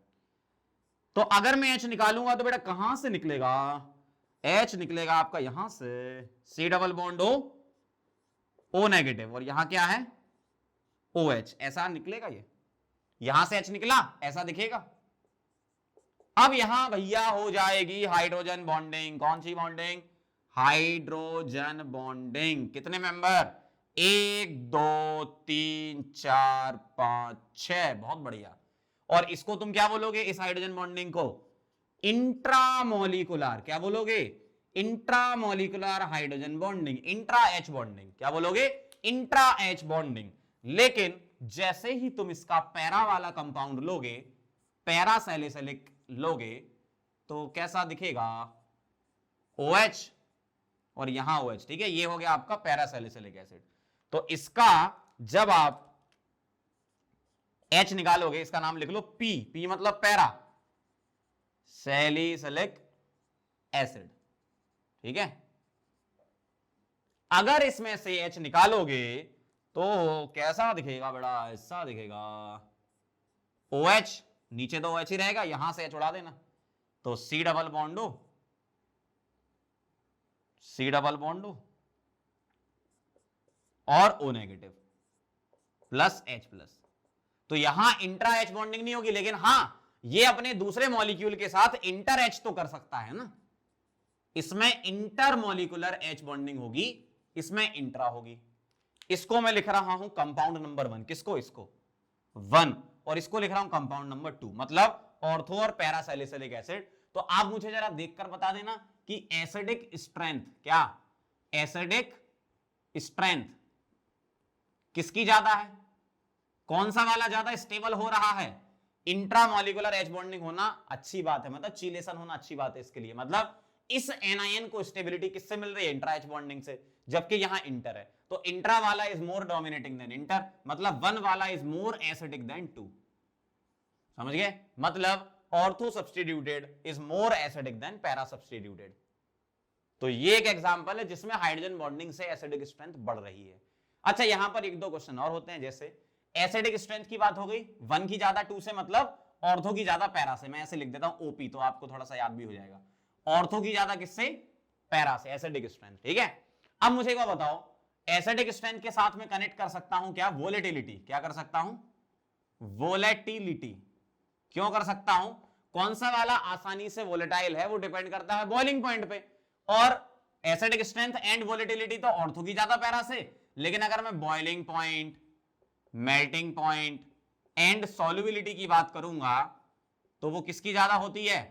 तो अगर मैं H निकालूंगा तो बेटा कहां से निकलेगा? H निकलेगा आपका यहां से, C double bond O negative, और यहां क्या है OH, ऐसा निकलेगा। ये यहां से H निकला, ऐसा दिखेगा। अब यहां भैया हो जाएगी हाइड्रोजन बॉन्डिंग। कौन सी बॉन्डिंग? Hydrogen bonding. कितने मेंबर? 1 2 3 4 5 6, बहुत बढ़िया। और इसको तुम क्या बोलोगे, इस हाइड्रोजन बॉन्डिंग को? इंट्रामोलिकुलर। क्या बोलोगे? Intramolecular hydrogen bonding, intra H bonding. क्या बोलोगे? Intra H bonding. लेकिन जैसे ही तुम इसका पैरा वाला कंपाउंड लोगे, पैरा सैलिसिलिक लोगे, तो कैसा दिखेगा? OH और यहां OH, ठीक है, ये हो गया आपका पैरा सैलिसिलिक एसिड। तो इसका जब आप H निकालोगे, इसका नाम लिख लो P, P मतलब पैरा सैलिसिलिक एसिड, ठीक है। अगर इसमें से H निकालोगे तो कैसा दिखेगा बेटा? ऐसा दिखेगा। OH, नीचे तो OH ही रहेगा, यहां से H उड़ा देना, तो C डबल बॉन्ड हो, C डबल बॉन्ड हो और O negative plus H plus. तो यहां इंट्रा H बॉन्डिंग नहीं होगी, लेकिन हां ये अपने दूसरे मॉलिक्यूल के साथ इंटर H तो कर सकता है ना। इसमें इंटर मॉलिक्यूलर H बॉन्डिंग होगी, इसमें इंट्रा होगी। इसको मैं लिख रहा हूं कंपाउंड नंबर 1, किसको? इसको 1, और इसको लिख रहा हूं कंपाउंड नंबर 2, मतलब ऑर्थो और पैरा सैलिसिलिक एसिड। तो आप मुझे जरा देखकर बता देना कि एसिडिक स्ट्रेंथ, क्या एसिडिक स्ट्रेंथ किसकी ज्यादा है? कौन सा वाला ज्यादा स्टेबल हो रहा है? इंट्रामोलिकुलर H बॉन्डिंग होना अच्छी बात है, मतलब चीलेशन होना अच्छी बात है इसके लिए। मतलब इस एनायन को स्टेबिलिटी किससे मिल रही है? इंट्रा H बॉन्डिंग से, जबकि यहां इंटर है। तो इंट्रा वाला is more dominating than inter, मतलब 1 वाला इज मोर एसिडिक देन 2। समझ गए? मतलब ortho substituted is more acidic then para substituted. तो ये एक एग्जांपल है जिसमें हाइड्रोजन बॉन्डिंग से एसिडिक स्ट्रेंथ बढ़ रही है। अच्छा, यहां पर 1-2 क्वेश्चन और होते हैं, जैसे एसिडिक स्ट्रेंथ की बात हो गई, 1 की ज्यादा 2 से, मतलब ऑर्थो की ज्यादा पैरा से। मैं ऐसे लिख देता हूं OP, तो आपको थोड़ा सा याद भी हो जाएगा। ऑर्थो की ज्यादा किससे? पैरा से, एसिडिक स्ट्रेंथ, ठीक है। अब मुझे एक बात बताओ, एसिडिक स्ट्रेंथ के साथ में कनेक्ट कर सकता हूं क्या? वोलेटिलिटी। क्या कर सकता हूं? वोलेटिलिटी। क्यों कर सकता हूं? कौन सा वाला आसानी से वोलेटाइल है वो डिपेंड करता है बॉइलिंग पॉइंट पे, और एसिडिक स्ट्रेंथ एंड वोलेटिलिटी तो ऑर्थो की ज्यादा पैरा से। लेकिन अगर मैं boiling point, melting point, and solubility की बात करूंगा तो वो किसकी ज्यादा होती है,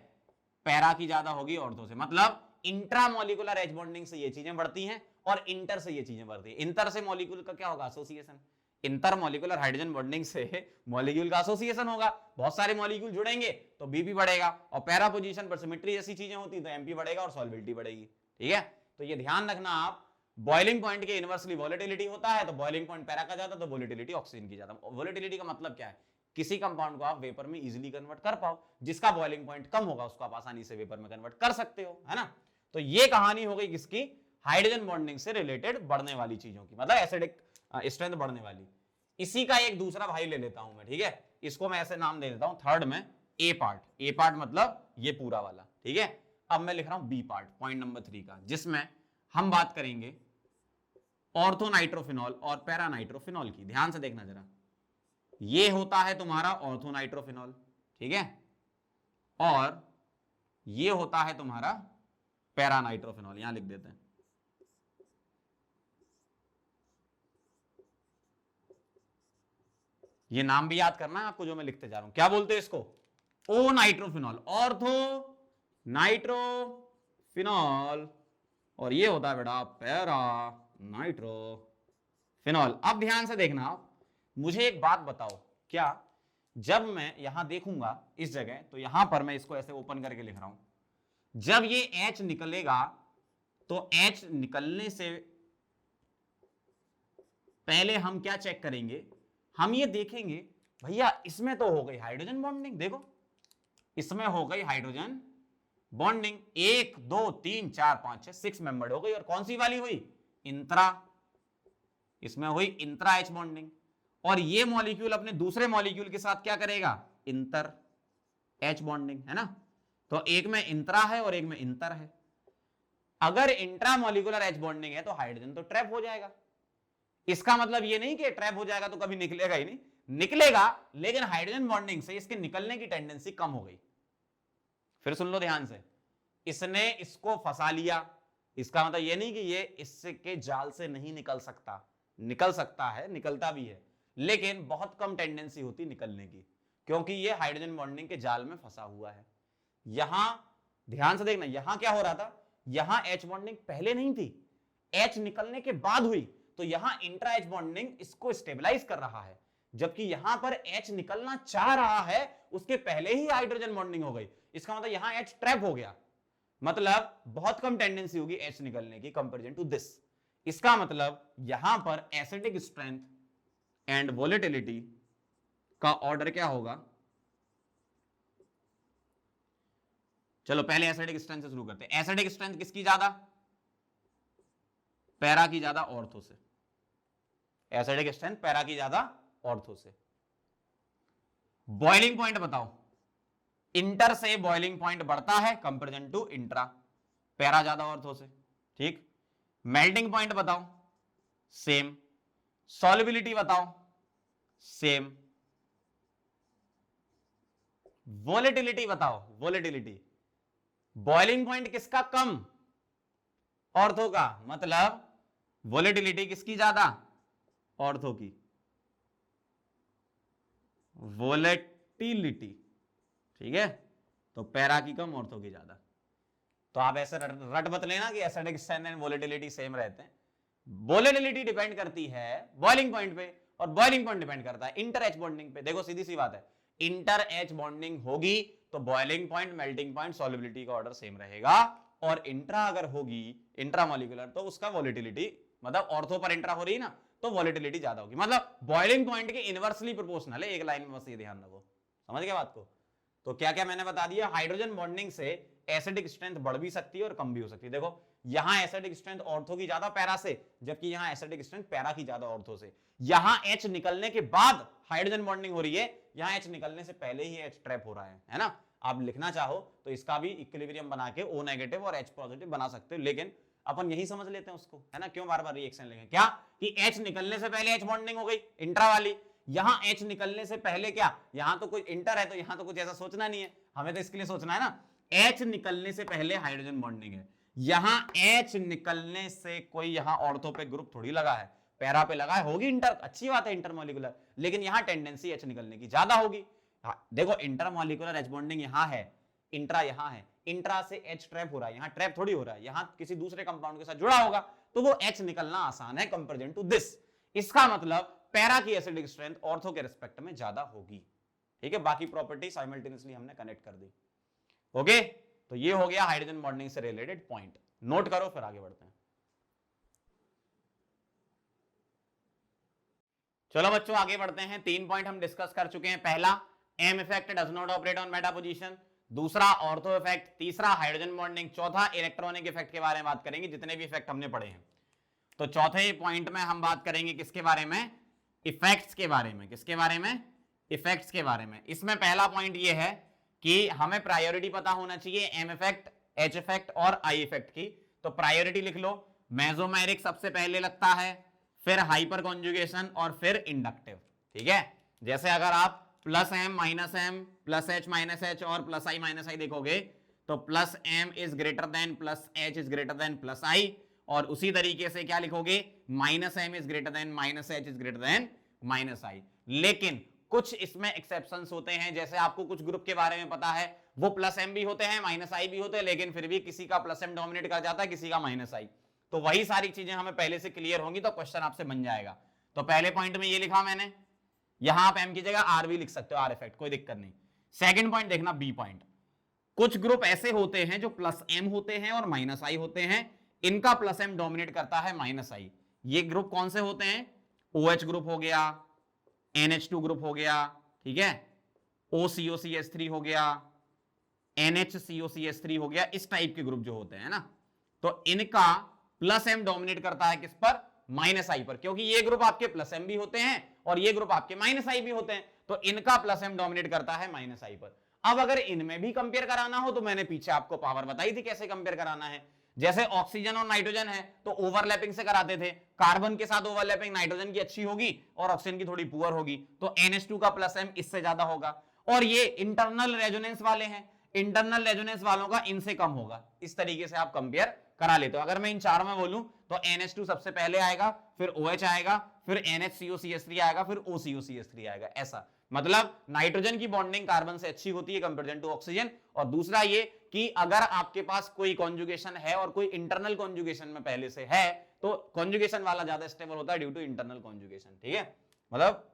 पैरा की ज्यादा होगी ऑर्थो से। मतलब इंट्रामोलिकुलर एच बॉन्डिंग से ये चीजें बढ़ती हैं और इंटर से ये चीजें बढ़ती हैं। इंटर से मॉलिक्यूल का क्या होगा, association. Inter molecular hydrogen bonding से मॉलिक्यूल का एसोसिएशन होगा, बहुत सारे मॉलिक्यूल जुड़ेंगे तो बीपी बढ़ेगा, और पैरा पोजीशन पर सिमेट्री जैसी चीजें होती है तो एमपी बढ़ेगा और सॉल्युबिलिटी बढ़ेगी। ठीक है, तो ये ध्यान रखना आप, बॉइलिंग पॉइंट के इनवर्सली वोलेटिलिटी होता है, तो बॉइलिंग पॉइंट पैरा का ज्यादा तो वोलेटिलिटी ऑक्सीजन की ज्यादा। वोलेटिलिटी का मतलब क्या है, किसी कंपाउंड को आप वेपर में इजीली कन्वर्ट कर पाओ, जिसका बॉइलिंग पॉइंट कम होगा उसको आप आसानी से वेपर में कन्वर्ट कर सकते हो, है ना। तो ये कहानी हो गई किसकी, हाइड्रोजन बॉन्डिंग से रिलेटेड बढ़ने वाली चीजों की, मतलब एसिडिक स्ट्रेंथ बढ़ने वाली। इसी का एक दूसरा भाई ले लेता हूं मैं, ठीक है, इसको मैं ऐसे नाम दे देता हूं थर्ड में ए पार्ट। ए पार्ट मतलब ये पूरा वाला, ठीक है। अब मैं लिख रहा हूं बी पार्ट, पॉइंट नंबर 3 का, जिसमें हम बात करेंगे ऑर्थोनाइट्रोफिनॉल और पैरानाइट्रोफिनॉल की। ध्यान से देखना जरा, ये होता है तुम्हारा ऑर्थोनाइट्रोफिनॉल, ठीक है, और ये होता है तुम्हारा पैरानाइट्रोफिनॉल। यहां लिख देते हैं, ये नाम भी याद करना है आपको जो मैं लिखते जा रहा हूं। क्या बोलते हैं इसको, ओ नाइट्रोफिनॉल, ऑर्थो नाइट्रोफिनॉल, और ये होता है बेटा पैरा नाइट्रोफिनॉल। अब ध्यान से देखना आप, मुझे एक बात बताओ, क्या जब मैं यहां देखूंगा इस जगह, तो यहां पर मैं इसको ऐसे ओपन करके लिख रहा हूं, जब ये H निकलेगा तो H निकलने से पहले हम क्या चेक करेंगे, हम ये देखेंगे भैया इसमें तो हो गई हाइड्रोजन बॉन्डिंग, देखो इसमें हो गई हाइड्रोजन बॉन्डिंग, 1 2 3 4 5 6 6 मेंबर्ड हो गई, और कौन सी वाली हुई, इंत्रा, इसमें हुई इंत्रा एच बॉन्डिंग। और ये मॉलिक्यूल अपने दूसरे मॉलिक्यूल के साथ क्या करेगा, इंटर एच बॉन्डिंग, है ना। तो एक में इंत्रा है और एक में इंटर है। अगर इंट्रा मॉलिक्यूलर एच बॉन्डिंग है तो हाइड्रोजन तो ट्रैप हो जाएगा। इसका मतलब ये नहीं कि ट्रैप हो जाएगा तो कभी निकलेगा ही नहीं, निकलेगा, लेकिन हाइड्रोजन बॉन्डिंग से इसके निकलने की टेंडेंसी कम हो गई। फिर सुन लो ध्यान से, इसने इसको फंसा लिया, इसका मतलब ये नहीं कि ये इसके जाल से नहीं निकल सकता, निकल सकता है, निकलता भी है, लेकिन बहुत कम टेंडेंसी होती निकलने की, क्योंकि ये हाइड्रोजन बॉन्डिंग के जाल में फंसा हुआ है। यहां ध्यान से देखना, यहां क्या हो रहा था, यहां एच बॉन्डिंग पहले नहीं थी, एच निकलने के बाद हुई, तो यहां इंट्रा एच बॉन्डिंग इसको स्टेबलाइज कर रहा है, जबकि यहां पर एच निकलना चाह रहा है, उसके पहले ही हाइड्रोजन बॉन्डिंग हो गई। इसका मतलब यहां एच ट्रैप हो गया, मतलब बहुत कम टेंडेंसी होगी एच निकलने की कंपैरिजन टू दिस। इसका मतलब यहां पर एसिडिक स्ट्रेंथ एंड वोलेटिलिटी का ऑर्डर क्या होगा, चलो पहले एसिडिक स्ट्रेंथ से शुरू करते हैं। एसिडिक स्ट्रेंथ किसकी ज्यादा, पैरा की ज्यादा ऑर्थो से। एसिडिक स्ट्रेंथ पैरा की ज्यादा ऑर्थो से। बॉइलिंग पॉइंट बताओ, इंटर से बॉइलिंग पॉइंट बढ़ता है कंपैरिजन टू इंट्रा, पैरा ज्यादा ऑर्थो से, ठीक। मेल्टिंग पॉइंट बताओ, सेम। सॉल्युबिलिटी बताओ, सेम। वोलेटिलिटी बताओ, वोलेटिलिटी, बॉइलिंग पॉइंट किसका कम, ऑर्थो का, मतलब वोलेटिलिटी किसकी ज्यादा, ऑर्थो की, वोलेटिलिटी, ठीक है। तो पैरा की कम, ऑर्थो की ज्यादा। तो आप ऐसे रट मत लेना कि acidic strength and volatility same रहते हैं। वोलेटिलिटी डिपेंड करती है बॉइलिंग पॉइंट पे, और बॉइलिंग पॉइंट डिपेंड करता है इंटर एच बॉन्डिंग पे। देखो सीधी सी बात है, इंटर एच बॉन्डिंग होगी तो boiling point, melting point, solubility का ऑर्डर सेम रहेगा, और इंट्रा अगर होगी, इंट्रा मॉलिक्यूलर, तो उसका वोलेटिलिटी, मतलब ऑर्थो पर इंट्रा हो रही है ना, तो वोलेटिलिटी ज्यादा होगी, मतलब बॉइलिंग पॉइंट के इनवर्सली प्रोपोर्शनल है। एक लाइन में बस ये ध्यान रखो, समझ गए बात को। तो क्या क्या मैंने बता दिया, हाइड्रोजन बॉन्डिंग से एसिडिक स्ट्रेंथ बढ़ भी सकती है और कम भी हो सकती है। देखो यहां एसिडिक स्ट्रेंथ ऑर्थो की ज्यादा पैरा से, जबकि यहां एसिडिक स्ट्रेंथ पैरा की ज्यादा ऑर्थो से। यहां H निकलने के बाद हाइड्रोजन बॉन्डिंग हो रही है, यहां H निकलने से पहले ही H ट्रैप हो रहा है ना। आप लिखना चाहो तो इसका भी इक्विलिब्रियम बना के O नेगेटिव और H पॉजिटिव बना सकते हो, लेकिन अपन यही समझ लेते हैं उसको, है ना। क्यों बार बार रिएक्शन लेंगे, क्या कि H निकलने से पहले H बॉन्डिंग हो गई इंट्रा वाली, यहां H निकलने से पहले क्या, यहां तो कोई इंटर है, तो यहां तो कुछ ऐसा सोचना नहीं है, हमें तो इसके लिए सोचना है ना, H निकलने से पहले हाइड्रोजन बॉन्डिंग है, यहां H निकलने से कोई यहां ऑर्थो पे ग्रुप थोड़ी लगा है, पैरा पे लगा है, होगी इंटर, अच्छी बात है इंटरमॉलिकुलर, लेकिन यहां टेंडेंसी H निकलने की ज्यादा होगी। हाँ, देखो इंटरमॉलिकुलर H बॉन्डिंग यहां है, इंट्रा यहां है, इंट्रा से H ट्रैप हो रहा है, यहां ट्रैप थोड़ी हो रहा है, यहां किसी दूसरे कंपाउंड के साथ जुड़ा होगा, तो वो H निकलना आसान है कंपेरिजन टू दिस। इसका मतलब पैरा की एसिडिक स्ट्रेंथ ऑर्थो के रिस्पेक्ट में ज्यादा होगी। ठीक है, बाकी प्रॉपर्टी साइमल्टेनियसली हमने कनेक्ट कर दी। ओके, तो ये हो गया हाइड्रोजन बॉन्डिंग से रिलेटेड पॉइंट, नोट करो फिर आगे बढ़ते हैं। चलो बच्चों आगे बढ़ते हैं। 3 पॉइंट हम डिस्कस कर चुके हैं। पहला, M effect does not operate on meta position, दूसरा ऑर्थो इफेक्ट, तीसरा हाइड्रोजन बॉन्डिंग, चौथा इलेक्ट्रॉनिक इफेक्ट के बारे में बात करेंगे, जितने भी इफेक्ट हमने पढ़े हैं। तो चौथे पॉइंट में हम बात करेंगे किसके बारे में, इफेक्ट्स के बारे में। किसके बारे में, इफेक्ट्स के बारे में। इसमें पहला पॉइंट ये है कि हमें प्रायोरिटी पता होना चाहिए एम इफेक्ट, एच इफेक्ट और आई इफेक्ट की। तो प्रायोरिटी लिख लो, मेसोमेरिक सबसे पहले लगता है, फिर हाइपर कॉन्जुगेशन और फिर इंडक्टिव। ठीक है, जैसे अगर आप plus M minus M plus H minus H और प्लस आई माइनस आई देखोगे, तो plus M is greater than plus H is greater than plus I, और उसी तरीके से क्या लिखोगे, minus M is greater than minus H is greater than minus I. लेकिन कुछ इसमें एक्सेप्शंस होते हैं, जैसे आपको कुछ ग्रुप के बारे में पता है, वो प्लस एम भी होते हैं माइनस आई भी होते हैं, लेकिन फिर भी किसी का प्लस एम डोमिनेट कर जाता है, किसी का माइनस आई। तो वही सारी चीजें हमें पहले से क्लियर होंगी, तो क्वेश्चन आपसे बन जाएगा। तो पहले पॉइंट में ये लिखा मैंने, यहां आप एम की जगह आर भी लिख सकते हो, आर इफेक्ट, कोई दिक्कत नहीं। सेकंड पॉइंट देखना, बी पॉइंट, कुछ ग्रुप ऐसे होते हैं जो प्लस एम होते हैं और माइनस आई होते हैं, इनका प्लस एम डोमिनेट करता है माइनस आई। ये ग्रुप कौन से होते हैं, OH ग्रुप हो गया, NH2 ग्रुप हो गया, ठीक है, OCOCH3 हो गया, NHCOCH3 हो गया, इस टाइप के ग्रुप जो होते हैं ना, तो इनका प्लस एम डोमिनेट करता है किस पर, माइनस आई पर, क्योंकि ये ग्रुप आपके प्लस एम भी होते हैं और ये ग्रुप आपके माइनस आई भी होते हैं, तो इनका प्लस एम डोमिनेट करता है माइनस आई पर। अब अगर इनमें भी कंपेयर कराना हो, तो मैंने पीछे आपको पावर बताई थी कैसे कंपेयर कराना है। जैसे ऑक्सीजन और नाइट्रोजन है तो ओवरलैपिंग से कराते थे, कार्बन के साथ ओवरलैपिंग नाइट्रोजन की अच्छी होगी और ऑक्सीजन की थोड़ी पुअर होगी, तो NH2 का प्लस एम इससे ज्यादा होगा। और ये इंटरनल रेजोनेंस वाले हैं, इंटरनल रेजोनेंस वालों का इनसे कम होगा। इस तरीके से आप कंपेयर करा लेते हो। अगर मैं इन चारों में बोलूं तो NH2 सबसे पहले आएगा, फिर OH आएगा, फिर NHCOCH3 आएगा, फिर OCOCH3 आएगा। ऐसा मतलब नाइट्रोजन की बॉन्डिंग कार्बन से अच्छी होती है कंपेरिजन टू ऑक्सीजन। और दूसरा ये कि अगर आपके पास कोई कॉन्जुगेशन है और कोई इंटरनल कॉन्जुगेशन में पहले से है, तो कॉन्जुगेशन वाला ज्यादा स्टेबल होता है ड्यू टू इंटरनल कॉन्जुगेशन। ठीक है, मतलब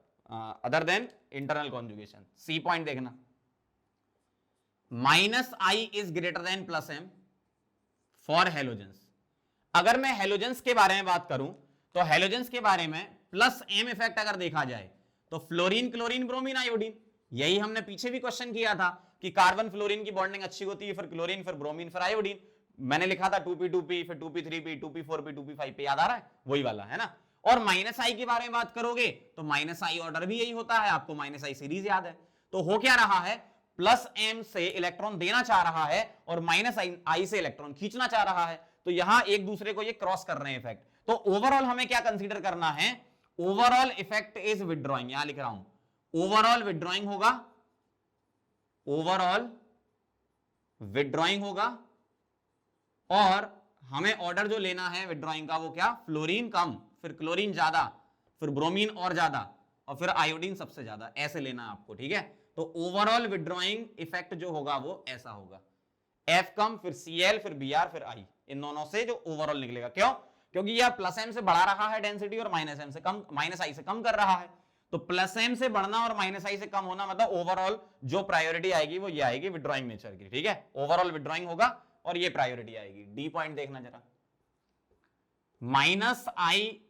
other than internal conjugation. C point देखना, minus I is greater than plus M for halogens. अगर मैं हेलोजेंस के बारे में बात करूं, तो हेलोजेंस के बारे में प्लस एम इफेक्ट अगर देखा जाए, तो फ्लोरीन क्लोरीन ब्रोमीन आयोडीन, यही हमने पीछे भी क्वेश्चन किया था कि कार्बन फ्लोरीन की बॉन्डिंग अच्छी होती है, फिर क्लोरीन, फिर ब्रोमीन, फिर आयोडीन। मैंने लिखा था 2p2p, फिर 2p3p, 2p4p, 2p5p, याद आ रहा है, वही वाला है ना। और माइनस आई के बारे में बात करोगे तो माइनस आई ऑर्डर भी यही होता है, आपको माइनस आई सीरीज याद है। तो हो क्या रहा है, प्लस एम से इलेक्ट्रॉन देना चाह रहा है और माइनस आई से इलेक्ट्रॉन खींचना चाह रहा है, तो यहां एक दूसरे को ये क्रॉस कर रहे हैं इफेक्ट। तो ओवरऑल हमें क्या कंसीडर करना है, ओवरऑल इफेक्ट इज विड्रॉइंग, यहां लिख रहा हूं ओवरऑल विड्रॉइंग होगा, ओवरऑल विड्रॉइंग होगा। और हमें ऑर्डर जो लेना है विड्रॉइंग का वो क्या, फ्लोरीन कम, फिर क्लोरीन ज्यादा, फिर ब्रोमीन और ज्यादा, और फिर आयोडीन सबसे ज्यादा, ऐसे लेना है आपको। ठीक है, तो ओवरऑल विड्रॉइंग इफेक्ट जो होगा वो ऐसा होगा, F कम, फिर Cl, फिर Br, फिर I, इन दोनों से जो ओवरऑल निकलेगा। क्यों, क्योंकि यह प्लस एम से बढ़ा रहा है डेंसिटी और माइनस एम से कम, माइनस आई से कम कर रहा है। तो प्लस एम से बढ़ना और माइनस आई से कम होना, मतलब ओवरऑल जो प्रायोरिटी आएगी वो ये आएगी विड्रॉइंग नेचर की। ठीक है, ओवरऑल विड्रॉइंग होगा और ये प्रायोरिटी आएगी। डी पॉइंट देखना जरा, minus I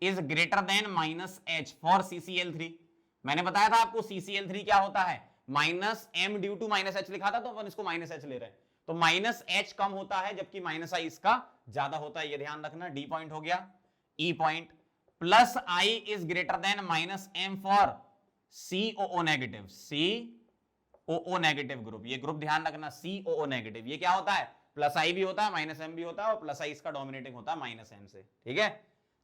is greater than minus H for CCl3। मैंने बताया था आपको CCl3 क्या होता है, minus M due to minus H लिखा था, तो अपन इसको माइनस एच ले रहे हैं। तो माइनस एच कम होता है जबकि माइनस आई इसका ज्यादा होता है, ये ध्यान रखना। डी पॉइंट हो गया। E point, plus I is greater than minus M for COO negative, COO negative group, ये ग्रुप ध्यान रखना, COO नेगेटिव। ये क्या होता है, प्लस आई भी होता है माइनस एम भी होता है, और प्लस आई इसका डोमिनेटिंग होता है माइनस एम से। ठीक है,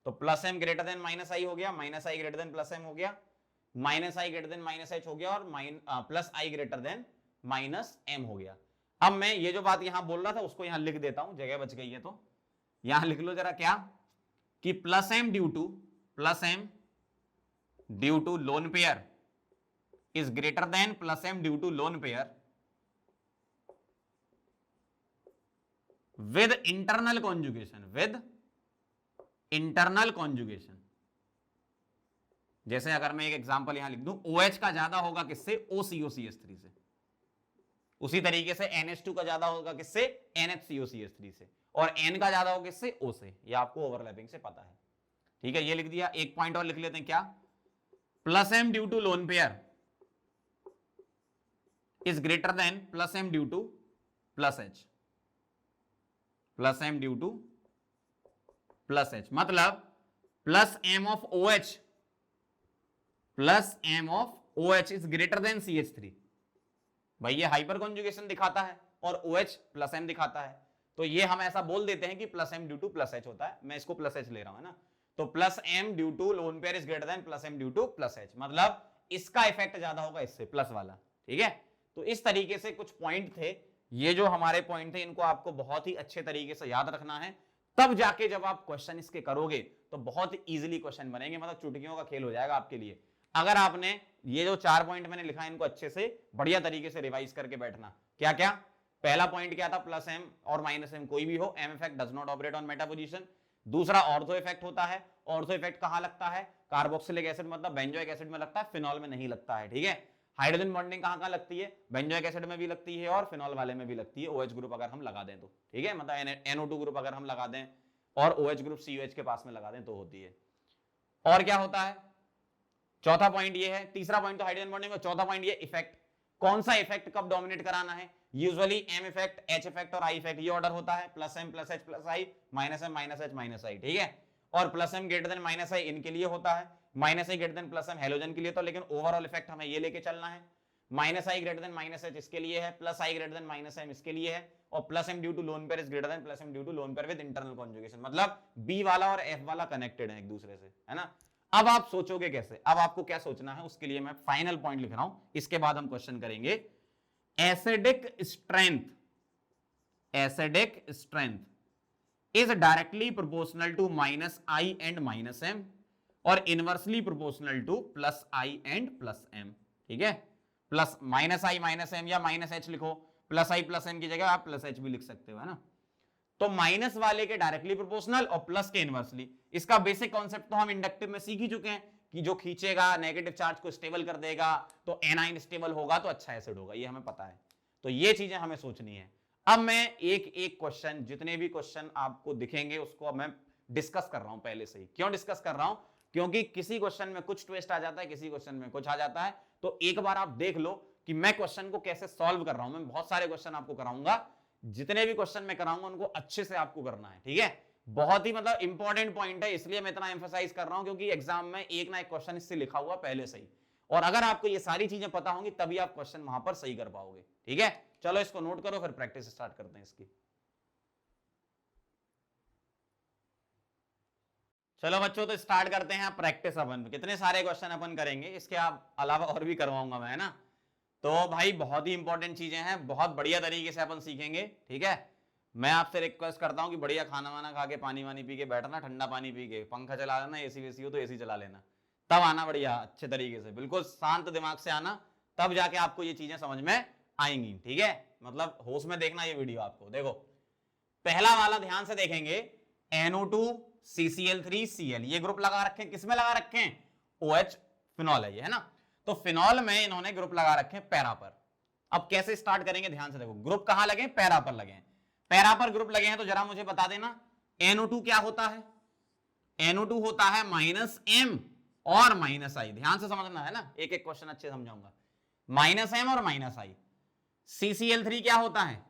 तो plus M greater than minus I हो गया, minus I greater than plus M हो गया, minus I greater than minus H हो गया, और plus I greater than minus M हो गया। अब मैं ये जो बात यहां बोल रहा था उसको यहां लिख देता हूं, जगह बच गई है तो यहां लिख लो जरा, क्या कि plus M due to plus M due to lone pair is greater than plus M due to lone pair with internal conjugation. जैसे अगर मैं एक एग्जांपल यहां लिख दूं, OH का ज्यादा होगा किससे? OCOCH3 से। उसी तरीके से NH2 का ज्यादा होगा किससे? NHCOCH3 से। और N का ज्यादा होगा किससे? O से। ये आपको ओवरलैपिंग से पता है, ठीक है। ये लिख दिया। एक पॉइंट और लिख लेते हैं, क्या? Plus M due to lone pair is greater than plus M due to plus H. Plus M due to plus H मतलब plus M of OH plus M of OH is greater than CH3। भाई ये hyper conjugation दिखाता है और OH plus M दिखाता है, तो ये हम ऐसा बोल देते हैं कि plus M due to plus H होता है। मैं इसको प्लस एच ले रहा हूं, है ना। तो plus M due to lone pair is greater than plus M due to plus H, मतलब इसका इफेक्ट ज्यादा होगा इससे, प्लस वाला, ठीक है। तो इस तरीके से कुछ पॉइंट थे, ये जो हमारे पॉइंट थे इनको आपको बहुत ही अच्छे तरीके से याद रखना है, तब जाके जब आप क्वेश्चन इसके करोगे तो बहुत इजीली क्वेश्चन बनेंगे, मतलब चुटकियों का खेल हो जाएगा आपके लिए। अगर आपने ये जो 4 पॉइंट मैंने लिखा है इनको अच्छे से बढ़िया तरीके से रिवाइज करके बैठना। क्या क्या? पहला पॉइंट क्या था? प्लस एम और माइनस एम कोई भी हो, M effect does not operate on meta position. दूसरा ऑर्थो इफेक्ट होता है। ऑर्थो इफेक्ट कहां लगता है? कार्बोक्सिलिक एसिड मतलब बेंजोइक एसिड में लगता है, फिनॉल में नहीं लगता है, ठीक है। हाइड्रोजन बॉन्डिंग कहां कहां लगती है? बेंजोइक एसिड में भी लगती है और फिनॉल वाले में भी लगती है, OH ग्रुप अगर हम लगा दें तो, ठीक है। मतलब NO2 ग्रुप अगर हम लगा दें और OH ग्रुप COH के पास में लगा दें तो होती है। और क्या होता है? चौथा पॉइंट ये है। तीसरा पॉइंट तो हाइड्रोजन बॉन्डिंग में, चौथा पॉइंट ये इफेक्ट। कौन सा इफेक्ट कब डोमिनेट कराना है? Usually M effect, H effect और आई इफेक्ट, ये ऑर्डर होता है। Plus M plus H plus I, minus M minus H minus I, ठीक है। और plus M greater than minus I इनके लिए होता है, minus I greater than plus M halogen के लिए। तो लेकिन ओवरऑल इफेक्ट हमें ये लेके चलना है, minus I greater than minus H इसके लिए है, plus I greater than minus M इसके लिए है, और plus M due to lone pair is greater than plus M due to lone pair with internal conjugation. मतलब बी वाला और एफ वाला कनेक्टेड है एक दूसरे से, है ना। अब आप सोचोगे कैसे? अब आपको क्या सोचना है उसके लिए मैं फाइनल पॉइंट लिख रहा हूं, इसके बाद हम क्वेश्चन करेंगे। Acidic strength is directly proportional to minus I and minus M और inversely proportional to plus I and plus M, ठीक है। Plus minus I minus M या माइनस एच लिखो, प्लस आई प्लस एम की जगह आप plus H भी लिख सकते हो, है ना। तो माइनस वाले के डायरेक्टली प्रोपोर्शनल और प्लस के इनवर्सली। इसका बेसिक कॉन्सेप्ट तो हम इंडक्टिव में सीख ही चुके हैं कि जो खींचेगा नेगेटिव चार्ज को स्टेबल कर देगा, तो एनाइन स्टेबल होगा तो अच्छा एसिड होगा, ये हमें पता है। तो ये चीजें हमें सोचनी है। अब मैं एक एक क्वेश्चन, जितने भी क्वेश्चन आपको दिखेंगे उसको अब मैं डिस्कस कर रहा हूं पहले से ही। क्यों डिस्कस कर रहा हूं? क्योंकि किसी क्वेश्चन में कुछ ट्विस्ट आ जाता है, किसी क्वेश्चन में कुछ आ जाता है। तो एक बार आप देख लो कि मैं क्वेश्चन को कैसे सॉल्व कर रहा हूं। मैं बहुत सारे क्वेश्चन आपको कराऊंगा, जितने भी क्वेश्चन मैं कराऊंगा उनको अच्छे से आपको करना है, ठीक है। बहुत ही मतलब इंपॉर्टेंट पॉइंट है, इसलिए मैं इतना एम्फसाइज कर रहा हूं क्योंकि एग्जाम में एक ना एक क्वेश्चन इससे लिखा हुआ पहले से ही। और अगर आपको ये सारी चीजें पता होंगी तभी आप क्वेश्चन वहां पर सही कर पाओगे, ठीक है। चलो इसको नोट करो, फिर प्रैक्टिस स्टार्ट करते हैं इसकी। चलो बच्चों, तो स्टार्ट करते हैं प्रैक्टिस। अपन कितने सारे क्वेश्चन अपन करेंगे, इसके अलावा और भी करवाऊंगा मैं, है ना। तो भाई बहुत ही इंपॉर्टेंट चीजें हैं, बहुत बढ़िया तरीके से अपन सीखेंगे, ठीक है। मैं आपसे रिक्वेस्ट करता हूं कि बढ़िया खाना वाना खा के पानी वानी पी के बैठना, ठंडा पानी पी के, पंखा चला लेना, एसी वेसी हो तो एसी चला लेना, तब आना बढ़िया अच्छे तरीके से, बिल्कुल शांत दिमाग से आना, तब जाके आपको ये चीजें समझ में आएंगी, ठीक है। मतलब होश में देखना ये वीडियो आपको। देखो पहला वाला ध्यान से देखेंगे, NO2 CCl3Cl, ये ग्रुप लगा रखे हैं, किसमें लगा रखे हैं? OH फिनॉल है ये, है ना। तो फिनॉल में इन्होंने ग्रुप लगा रखे हैं पैरा पर। अब कैसे स्टार्ट करेंगे ध्यान से देखो, ग्रुप कहां लगे? पैरा पर लगे हैं। पैरा पर ग्रुप लगे हैं तो जरा मुझे बता देना, NO2 क्या होता है? NO2 होता है माइनस एम और माइनस आई। ध्यान से समझना है ना, एक एक क्वेश्चन अच्छे समझाऊंगा। माइनस एम और माइनस आई। CCl3 क्या होता है?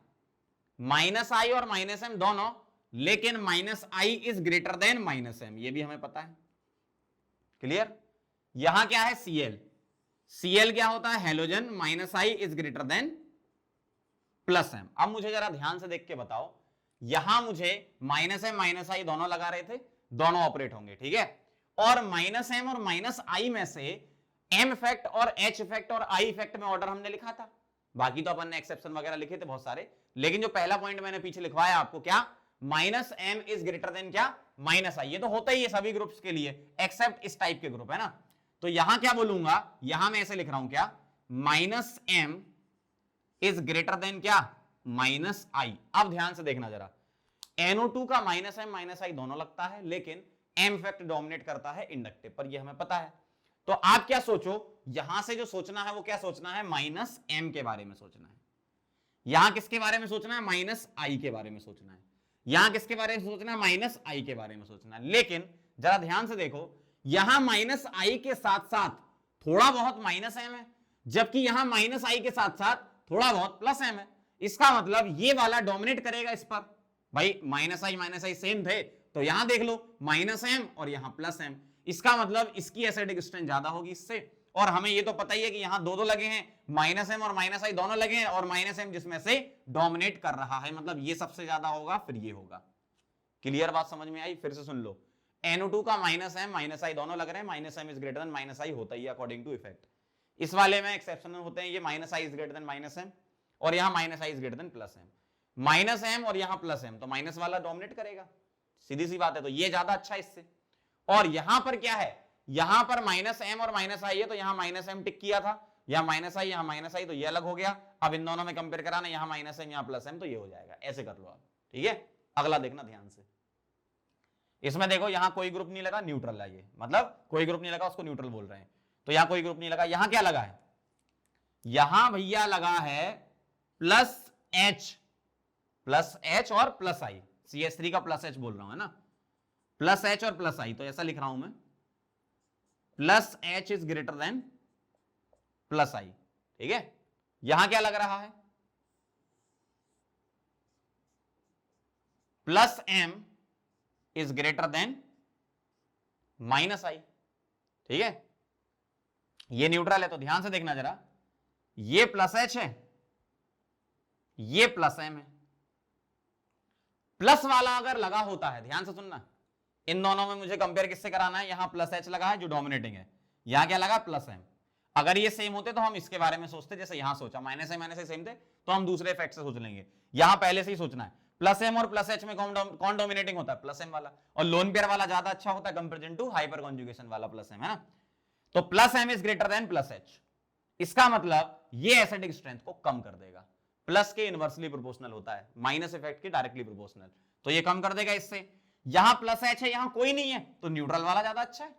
माइनस आई और माइनस एम दोनों, लेकिन minus I is greater than minus M, ये भी हमें पता है। क्लियर? यहां क्या है? Cl क्या होता है? Halogen. Minus I is greater than plus M. अब मुझे जरा ध्यान से देख के बताओ, यहां मुझे माइनस एम माइनस आई दोनों लगा रहे थे, दोनों ऑपरेट होंगे, ठीक है। और माइनस एम और माइनस आई में से एम इफेक्ट और एच इफेक्ट और आई इफेक्ट में ऑर्डर हमने लिखा था। बाकी तो अपन ने एक्सेप्शन वगैरह लिखे थे बहुत सारे, लेकिन जो पहला पॉइंट मैंने पीछे लिखवाया आपको, क्या? Minus M is greater than क्या, माइनस आई। ये तो होता ही है सभी ग्रुप्स के लिए एक्सेप्ट इस टाइप के ग्रुप, है ना। तो यहां क्या बोलूंगा, यहां मैं ऐसे लिख रहा हूं क्या, minus M is greater than क्या, माइनस आई। अब ध्यान से देखना जरा, NO2 का माइनस एम माइनस आई दोनों लगता है, लेकिन एम फैक्ट डोमिनेट करता है इंडक्टिव पर, यह हमें पता है। तो आप क्या सोचो, यहां से जो सोचना है वो क्या सोचना है, माइनस एम के बारे में सोचना है। यहां किसके बारे में सोचना है, माइनस आई के बारे में सोचना है। यहां किसके बारे में सोचना है, माइनस आई के बारे में सोचना है। लेकिन जरा ध्यान से देखो, यहां माइनस आई के साथ साथ थोड़ा बहुत माइनस एम है, जबकि यहां माइनस आई के साथ साथ थोड़ा बहुत प्लस एम है। इसका मतलब ये वाला डोमिनेट करेगा इस पर। भाई माइनस आई सेम थे, तो यहां देख लो माइनस एम और यहां प्लस एम, इसका मतलब इसकी एसिडिक स्ट्रेंथ ज्यादा होगी इससे। और हमें ये तो पता ही है कि यहां दो दो लगे हैं, माइनस एम और माइनस आई दोनों लगे हैं, और माइनस एम जिसमें से डोमिनेट कर रहा है, मतलब ये सबसे ज्यादा होगा, फिर ये होगा। क्लियर बात समझ में आई? फिर से सुन लो, NO2 का माइनस एम माइनस आई दोनों लग रहे हैं, minus M is greater than minus I होता ही है अकॉर्डिंग टू इफेक्ट। इस वाले में एक्सेप्शनल होते हैं, ये minus I is greater than minus M, और यहां minus I is greater than plus M. Minus M और यहां प्लस एम, तो माइनस वाला डोमिनेट करेगा, सीधी सी बात है। तो ये ज्यादा अच्छा है इससे। और यहां पर क्या है, यहां पर माइनस एम और माइनस आई है, तो यहां माइनस एम टिक किया था, यहां माइनस आई, यहां माइनस आई, तो ये अलग हो गया। अब इन दोनों में कंपेयर कराना, यहां माइनस एम यहां प्लस एम, तो ये हो जाएगा। ऐसे कर लो आप, ठीक है। अगला देखना ध्यान से, इसमें देखो यहां कोई ग्रुप नहीं लगा, न्यूट्रल है ये, मतलब कोई ग्रुप नहीं लगा, उसको न्यूट्रल बोल रहे हैं। तो यहां कोई ग्रुप नहीं लगा, यहां क्या लगा है, यहां भैया लगा है प्लस एच और प्लस आई, CH3 का प्लस एच बोल रहा हूं, है ना, प्लस एच और प्लस आई। तो ऐसा लिख रहा हूं मैं, plus H is greater than plus I, ठीक है। यहां क्या लग रहा है, plus M is greater than minus I, ठीक है। ये न्यूट्रल है, तो ध्यान से देखना जरा, ये प्लस एच है, ये प्लस एम है। प्लस वाला अगर लगा होता है, ध्यान से सुनना, इन दोनों में मुझे कंपेयर किससे कराना है, यहां प्लस एच लगा है जो डोमिनेटिंग है, यहां क्या लगा, प्लस एम। अगर ये सेम होते तो हम इसके बारे में सोचते, जैसे यहां सोचा माइनस ए सेम थे, तो हम दूसरे इफेक्ट से सोच लेंगे। यहां पहले से ही सोचना है, प्लस एम और प्लस एच में कौन डोमिनेटिंग होता है, प्लस एम वाला, और लोन पेयर वाला ज्यादा अच्छा होता है कंपेरिजन टू हाइपर कॉन्जुगेशन वाला प्लस एम, है ना। तो plus M is greater than plus H, इसका मतलब ये एसिडिक स्ट्रेंथ को कम कर देगा। प्लस के इनवर्सली प्रोपोर्शनल होता है, माइनस इफेक्ट के डायरेक्टली प्रोपोर्शनल, तो ये कम कर देगा इससे। यहां प्लस एच है, यहां कोई नहीं है, तो न्यूट्रल वाला ज्यादा अच्छा है।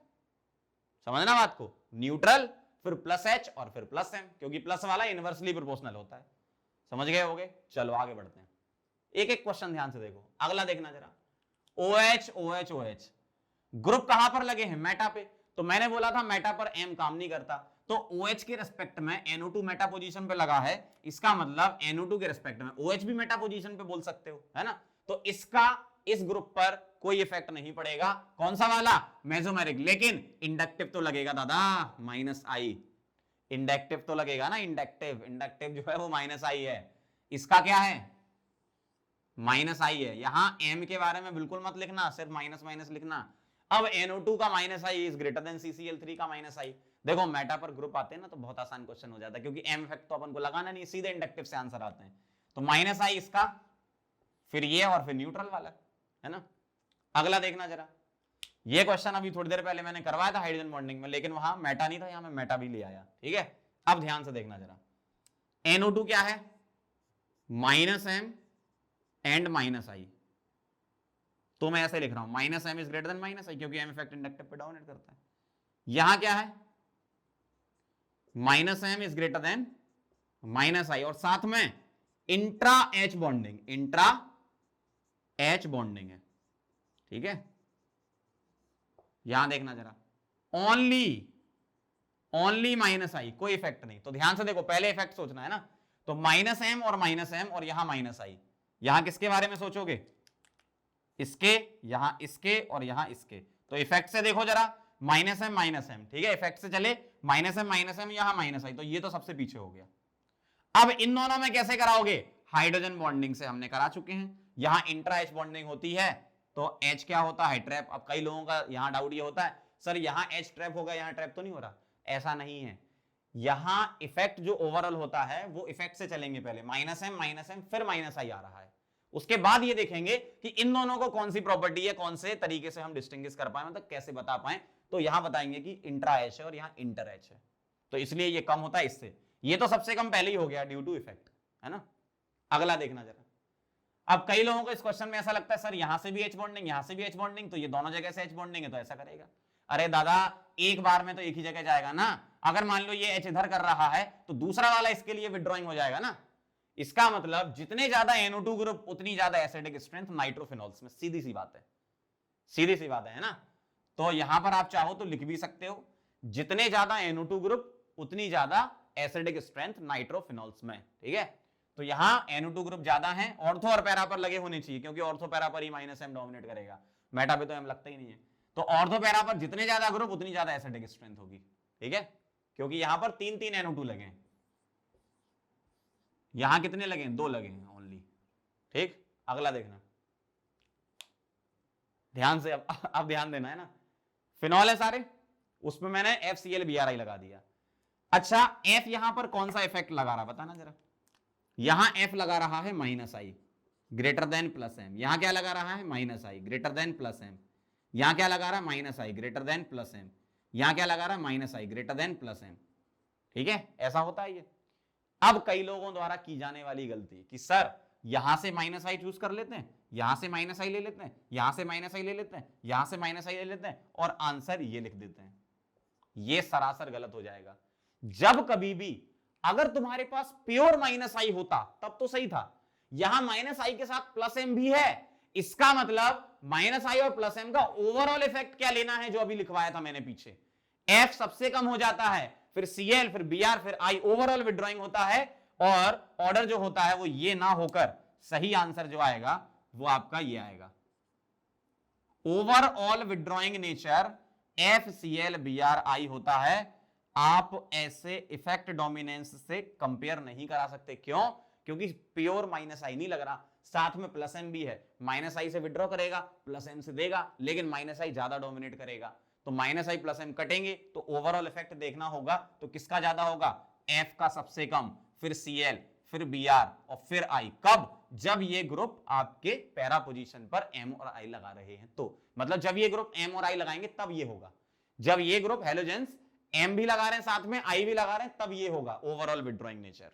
समझना बात को, न्यूट्रल फिर प्लस एच और फिर प्लस एम, क्योंकि प्लस वाला इनवर्सली प्रोपोर्शनल होता है। समझ गए होगे? चलो आगे बढ़ते हैं, एक एक क्वेश्चन ध्यान से देखो। अगला देखना जरा, OH OH OH ग्रुप कहां पर लगे हैं, मेटा पे। तो मैंने बोला था मेटा पर M काम नहीं करता, तो OH के रेस्पेक्ट में NO2 मेटा पोजीशन पे लगा है, इसका मतलब NO2 के रेस्पेक्ट में OH भी मेटा पोजीशन पे बोल सकते हो, है ना। तो इसका इस ग्रुप पर कोई इफेक्ट नहीं पड़ेगा। कौन सा वाला, मेसोमेरिक। लेकिन इंडक्टिव तो लगेगा दादा, माइनस आई। इंडक्टिव तो लगेगा ना, इंडक्टिव जो है वो माइनस आई है। इसका क्या है, माइनस आई है। यहां M के बारे में बिल्कुल मत लिखना, सिर्फ माइनस माइनस लिखना। अब NO2 का minus I is greater then CCl3 का माइनस आई। देखो मेटा पर ग्रुप आते हैं ना, तो बहुत आसान क्वेश्चन हो जाता है, क्योंकि M इफेक्ट तो अपन को लगाना नहीं, सीधे इंडक्टिव से आंसर आते हैं। तो माइनस आई इसका, फिर ये, और फिर न्यूट्रल वाला, है ना। अगला देखना जरा, ये क्वेश्चन अभी थोड़ी देर पहले मैंने करवाया था हाइड्रोजन बॉन्डिंग में, लेकिन वहां मेटा नहीं था, यहां मैं मेटा भी ले आया, ठीक है। अब ध्यान से देखना जरा, NO2 क्या है, minus M and minus I. तो मैं ऐसे लिख रहा हूं, minus M is greater than minus I, क्योंकि एम इफेक्ट इंडक्टिव पे डोमिनेट करता है। यहां क्या है, minus M is greater than minus I, और साथ में intra H bonding, intra H bonding है, ठीक है। यहां देखना जरा, ओनली माइनस आई, कोई इफेक्ट नहीं। तो ध्यान से देखो, पहले इफेक्ट सोचना है ना, तो माइनस एम और यहां माइनस आई। यहां किसके बारे में सोचोगे, इसके, यहां इसके और यहां इसके। तो इफेक्ट से देखो जरा, माइनस एम, ठीक है। इफेक्ट से चले, माइनस एम यहां माइनस आई, तो ये तो सबसे पीछे हो गया। अब इन दोनों में कैसे कराओगे, हाइड्रोजन बॉन्डिंग से हमने करा चुके हैं। यहां इंट्रा एच बॉन्डिंग होती है, तो एच क्या होता है, ट्रैप। अब कई लोगों का यहां डाउट ये होता है, सर यहां एच ट्रैप होगा, यहां ट्रैप तो नहीं हो रहा। ऐसा नहीं है, यहां इफेक्ट जो ओवरऑल होता है वो इफेक्ट से चलेंगे, पहले माइनस एम फिर माइनस आई आ रहा है, उसके बाद ये देखेंगे कि इन दोनों को कौन सी प्रॉपर्टी है, कौन से तरीके से हम डिस्टिंग्विश कर पाए, मतलब कैसे बता पाए। तो यहां बताएंगे कि इंट्रा एच है और यहां इंटर एच है, तो इसलिए ये कम होता है इससे। ये तो सबसे कम पहले ही हो गया ड्यू टू इफेक्ट, है ना। अगला देखना जरा। अब कई लोगों को इस क्वेश्चन में ऐसा लगता है सर यहां से भी एच बॉन्डिंग, यहां से भी एच बॉन्डिंग, तो ये दोनों जगह से एच बॉन्डिंग है, तो ऐसा करेगा। अरे दादा एक बार में तो एक ही जगह जाएगा ना। अगर मान लो ये एच इधर कर रहा है तो दूसरा वाला इसके लिए विड्रॉइंग हो जाएगा ना। इसका मतलब जितने ज्यादा NO2 ग्रुप उतनी ज्यादा एसिडिक स्ट्रेंथ नाइट्रोफिनॉल्स में, सीधी सी बात है, सीधी सी बात है ना। तो यहां पर आप चाहो तो लिख भी सकते हो, जितने ज्यादा NO2 ग्रुप उतनी ज्यादा एसिडिक स्ट्रेंथ नाइट्रोफिनॉल्स में, ठीक है। तो यहां NO2 ग्रुप ज्यादा है, ऑर्थो और पैरा पर लगे होने चाहिए, क्योंकि ऑर्थो पैरा पर ही -M डोमिनेट करेगा, मेटा पे तो M लगता ही नहीं है। तो ऑर्थो पैरा पर जितने ज्यादा ग्रुप उतनी ज्यादा एसिडिक स्ट्रेंथ होगी, ठीक है, क्योंकि यहां पर 3 NO2 लगे हैं, यहां कितने लगे हैं, 2 लगे हैं ओनली, ठीक। अगला देखना ध्यान से, अब ध्यान देना है ना। फिनॉल है सारे, उसमें मैंने FCl-BrI लगा दिया। अच्छा F यहां पर कौन सा इफेक्ट लगा रहा बताना जरा। यहां F लगा रहा है -I ग्रेटर देन +M, यहां क्या लगा रहा है -I ग्रेटर देन +M, यहां क्या लगा रहा है -I ग्रेटर देन +M, यहां क्या लगा रहा है -I ग्रेटर देन +M, ठीक है, ऐसा होता है ये। अब कई लोगों द्वारा की जाने वाली गलती कि सर यहां से -I चूज कर लेते हैं, यहां से -I ले लेते हैं, यहां से -I ले लेते हैं, यहां से -I ले लेते हैं और आंसर ये लिख देते हैं। ये सरासर गलत हो जाएगा। जब कभी भी अगर तुम्हारे पास प्योर -I होता तब तो सही था, यहां -I के साथ +M भी है, इसका मतलब -I और +M का ओवरऑल इफेक्ट क्या लेना है, जो अभी लिखवाया था मैंने पीछे। F सबसे कम हो जाता है, फिर Cl, फिर Br, फिर I, ओवरऑल विड्रॉइंग होता है, और ऑर्डर जो होता है वो ये ना होकर सही आंसर जो आएगा वो आपका ये आएगा। ओवरऑल विड्रॉइंग नेचर FCl-BrI होता है। आप ऐसे इफेक्ट डोमिनेंस से कंपेयर नहीं करा सकते, क्यों? क्योंकि प्योर -I नहीं लग रहा, साथ में +M भी है, -I से विड्रॉ करेगा, +M से देगा, लेकिन -I ज्यादा डोमिनेट करेगा, तो -I +M कटेंगे, तो ओवरऑल इफेक्ट देखना होगा, तो किसका ज्यादा होगा, F का सबसे कम, फिर Cl, फिर Br और फिर I। कब? जब ये ग्रुप आपके पैरा पोजीशन पर M और I लगा रहे हैं, तो मतलब जब ये ग्रुप M और I लगाएंगे तब ये होगा। जब ये ग्रुप हेलोजेंस M भी लगा रहे हैं साथ में, I भी लगा रहे हैं, तब ये होगा ओवरऑल विड्रॉइंग नेचर।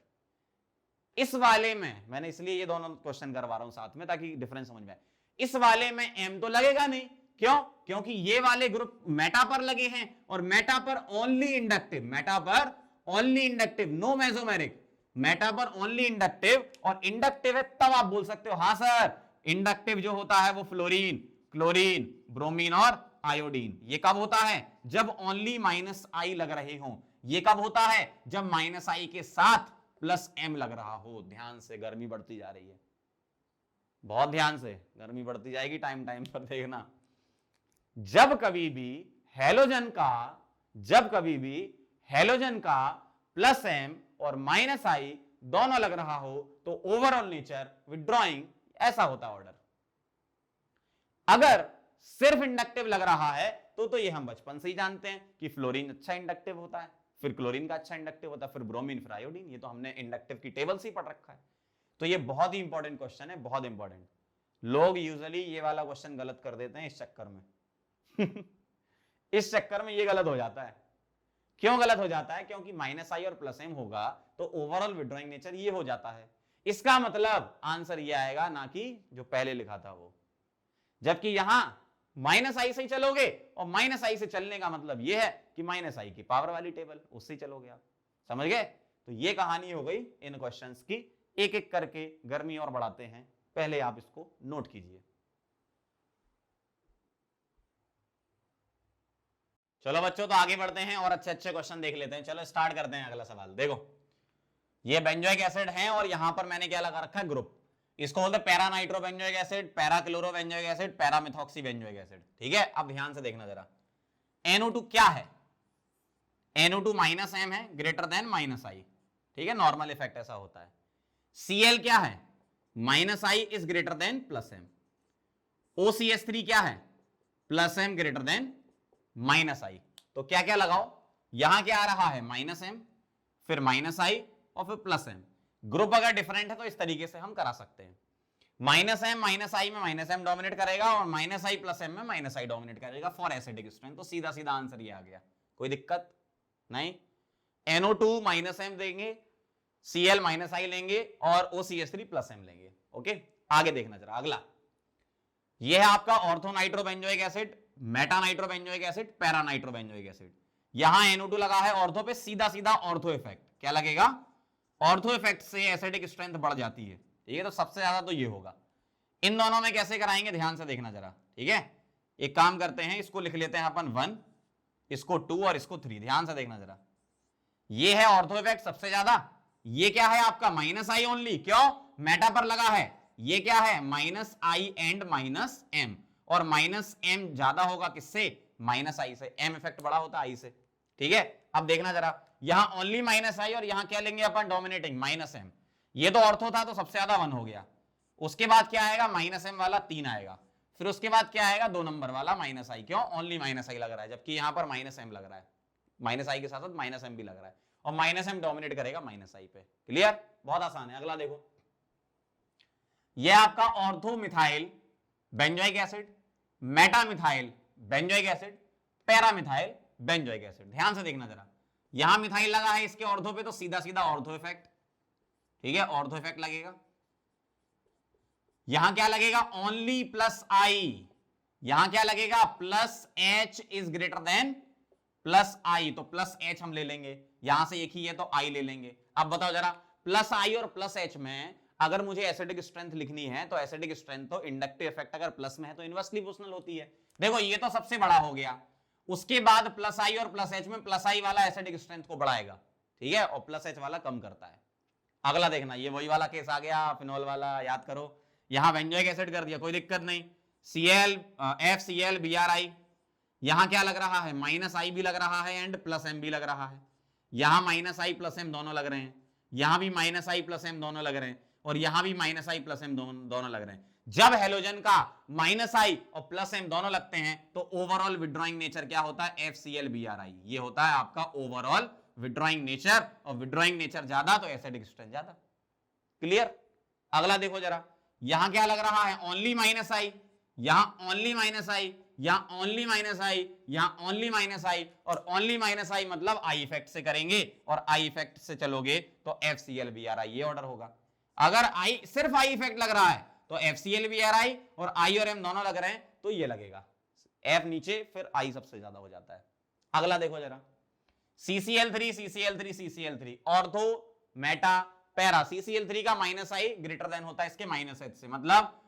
इस वाले में मैंने इसलिए ये दोनों क्वेश्चन करवा रहा हूं साथ में, ताकि डिफरेंस समझ में आए। इस वाले में M तो लगेगा नहीं, क्यों? क्योंकि ये वाले ग्रुप मेटा पर लगे हैं, और मेटा पर ओनली इंडक्टिव, मेटा पर only inductive, no mesomeric, meta पर ओनली इंडक्टिव, और इंडक्टिव है तब आप बोल सकते हो हाँ सर इंडक्टिव जो होता है वो फ्लोरीन, क्लोरीन, ब्रोमीन और आयोडीन। ये कब होता है? जब ओनली -I लग रहे हो। ये कब होता है? जब -I के साथ +M लग रहा हो। ध्यान से, गर्मी बढ़ती जा रही है, बहुत ध्यान से, गर्मी बढ़ती जाएगी, टाइम टाइम पर देखना। जब कभी भी हैलोजन का +M और -I दोनों लग रहा हो तो ओवरऑल नेचर विड्रॉइंग ऐसा होता ऑर्डर। अगर सिर्फ इंडक्टिव लग रहा है तो ये हम बचपन से ही जानते हैं कि फ्लोरीन अच्छा इंडक्टिव होता है, फिर क्लोरीन का अच्छा इंडक्टिव होता है, फिर ब्रोमीन, फिर आयोडीन। ये तो हमने इंडक्टिव की टेबल से ही पढ़ रखा है। तो ये बहुत ही इंपॉर्टेंट क्वेश्चन है, बहुत इंपॉर्टेंट। लोग यूजुअली ये वाला क्वेश्चन गलत कर देते हैं इस चक्कर में इस चक्कर में ये गलत हो जाता है। क्यों गलत हो जाता है? क्योंकि -I और +M होगा तो ओवरऑल विड्रॉइंग नेचर ये हो जाता है। इसका मतलब आंसर ये आएगा, ना कि जो पहले लिखा था वो। जबकि यहां -I से ही चलोगे, और -I से चलने का मतलब यह है कि -I की पावर वाली टेबल, उससे चलोगे आप। समझ गए? तो ये कहानी हो गई इन क्वेश्चंस की। एक एक करके गर्मी और बढ़ाते हैं, पहले आप इसको नोट कीजिए। चलो बच्चों, तो आगे बढ़ते हैं और अच्छे अच्छे क्वेश्चन देख लेते हैं। चलो स्टार्ट करते हैं अगला सवाल। देखो, ये बेंजोइक एसिड है और यहां पर मैंने क्या लगा रखा है, ग्रुप। इसको बोलते हैं para nitro benzoic acid, para chloro benzoic acid, para methoxy benzoic acid. ठीक है, अब ध्यान से देखना जरा। NO2 क्या है? NO2 -M है, ग्रेटर देन -I। ठीक है, नॉर्मल इफेक्ट ऐसा होता है। Cl क्या है? -I is greater then +M। OCH3 क्या है? +M greater than -I। तो क्या क्या लगाओ? यहां क्या आ रहा है? -M, फिर -I और फिर +M। ग्रुप अगर डिफरेंट है तो इस तरीके से हम करा सकते हैं। माइनस एम माइनस आई में माइनस एम डोमिनेट करेगा और माइनस आई प्लस एम में माइनस आई डोमिनेट करेगा फॉर एसिडिक स्ट्रेंथ। तो सीधा सीधा आंसर ये आ गया, कोई दिक्कत नहीं। NO2 माइनस एम देंगे, Cl माइनस आई लेंगे और OCH3 प्लस एम लेंगे। ओके, आगे देखना जरा अगला। यह है आपका ortho nitrobenzoic acid, Meta nitrobenzoic acid, para nitrobenzoic acid. यहां NO2 लगा है ऑर्थो पे, सीधा सीधा ऑर्थो इफेक्ट क्या लगेगा, ऑर्थो इफेक्ट से एसिडिक स्ट्रेंथ बढ़ जाती है। ठीक है, तो सबसे ज्यादा तो ये होगा। इन दोनों में कैसे कराएंगे ध्यान से देखना जरा। ठीक है, एक काम करते हैं, इसको लिख लेते हैं अपन 1, इसको 2 और इसको 3। ध्यान से देखना जरा, ये है ऑर्थो इफेक्ट सबसे ज्यादा। ये क्या है आपका माइनस आई ओनली, क्यों, मेटा पर लगा है। ये क्या है minus I and minus M, और माइनस एम ज्यादा होगा किससे, माइनस आई से। एम इफेक्ट बड़ा होता है आई से। ठीक है, अब देखना जरा, यहां ओनली माइनस आई और यहां क्या लेंगे अपन डोमिनेटिंग माइनस एम। ये तो ऑर्थो था तो सबसे ज्यादा 1 हो गया। उसके बाद क्या आएगा माइनस एम वाला 3 आएगा, फिर उसके बाद क्या आएगा 2 नंबर वाला माइनस आई। क्यों, ओनली माइनस आई लग रहा है, जबकि यहां पर माइनस एम लग रहा है, माइनस आई के साथ साथ माइनस एम भी लग रहा है, और माइनस एम डोमिनेट करेगा माइनस आई पे। क्लियर, बहुत आसान है। अगला देखो, यह आपका ortho methyl benzoic acid, Meta methyl benzoic acid, para methyl benzoic acid. ध्यान से देखना जरा, यहां मिथाइल लगा है इसके ऑर्थो पे, तो सीधा सीधा ऑर्थो इफेक्ट। ठीक है, ऑर्थो इफेक्ट लगेगा। यहां क्या लगेगा ओनली प्लस आई, यहां क्या लगेगा plus H is greater than plus I, तो प्लस एच हम ले लेंगे, यहां से एक ही है तो आई ले लेंगे। अब बताओ जरा, प्लस आई और प्लस एच में अगर मुझे एसिडिक स्ट्रेंथ लिखनी है तो एसिडिक स्ट्रेंथ तो इंडक्टिव इफेक्ट अगर प्लस में है तो इनवर्सली प्रोपोर्शनल होती है। देखो ये तो सबसे बड़ा हो गया, उसके बाद प्लस आई और प्लस एच में प्लस आई वाला एसिडिक स्ट्रेंथ को बढ़ाएगा, ठीक है, और प्लस एच वाला कम करता है। अगला देखना, ये वही वाला केस आ गया फिनोल वाला, याद करो, यहां बेंजोइक एसिड कर दिया, कोई दिक्कत नहीं, Cl FCl Bri, यहां क्या लग रहा है माइनस आई भी लग रहा है एंड प्लस एम भी लग रहा है। यहां माइनस आई प्लस एम दोनों लग रहे हैं, यहां भी माइनस आई प्लस एम दोनों लग रहे हैं, और यहां भी माइनस आई प्लस एम दोनों लग रहे हैं। जब हेलोजन का माइनस आई और प्लस एम दोनों लगते हैं तो ओवरऑल विड्रॉइंग नेचर क्या होता है, FCl Bri, ये होता है आपका ओवरऑल विड्रॉइंग नेचर, और विड्रॉइंग नेचर ज्यादा तो एसिडिक स्ट्रेंथ ज्यादा। क्लियर, अगला देखो जरा, यहां क्या लग रहा है ओनली माइनस आई, यहां ओनली माइनस आई, यहां ओनली माइनस आई, यहां ओनली माइनस आई, और ओनली माइनस आई मतलब आई इफेक्ट से करेंगे, और आई इफेक्ट से चलोगे तो FCl Bri ये ऑर्डर होगा। अगर आई सिर्फ आई इफेक्ट लग रहा है तो FCl Bri, और आई और एम दोनों लग रहे हैं तो ये लगेगा, F नीचे फिर आई सबसे ज्यादा हो जाता है। अगला देखो जरा, CCl3 CCl3 CCl3 ortho Meta para, CCl3 का माइनस आई ग्रेटर देन होता है इसके माइनस एच से, मतलब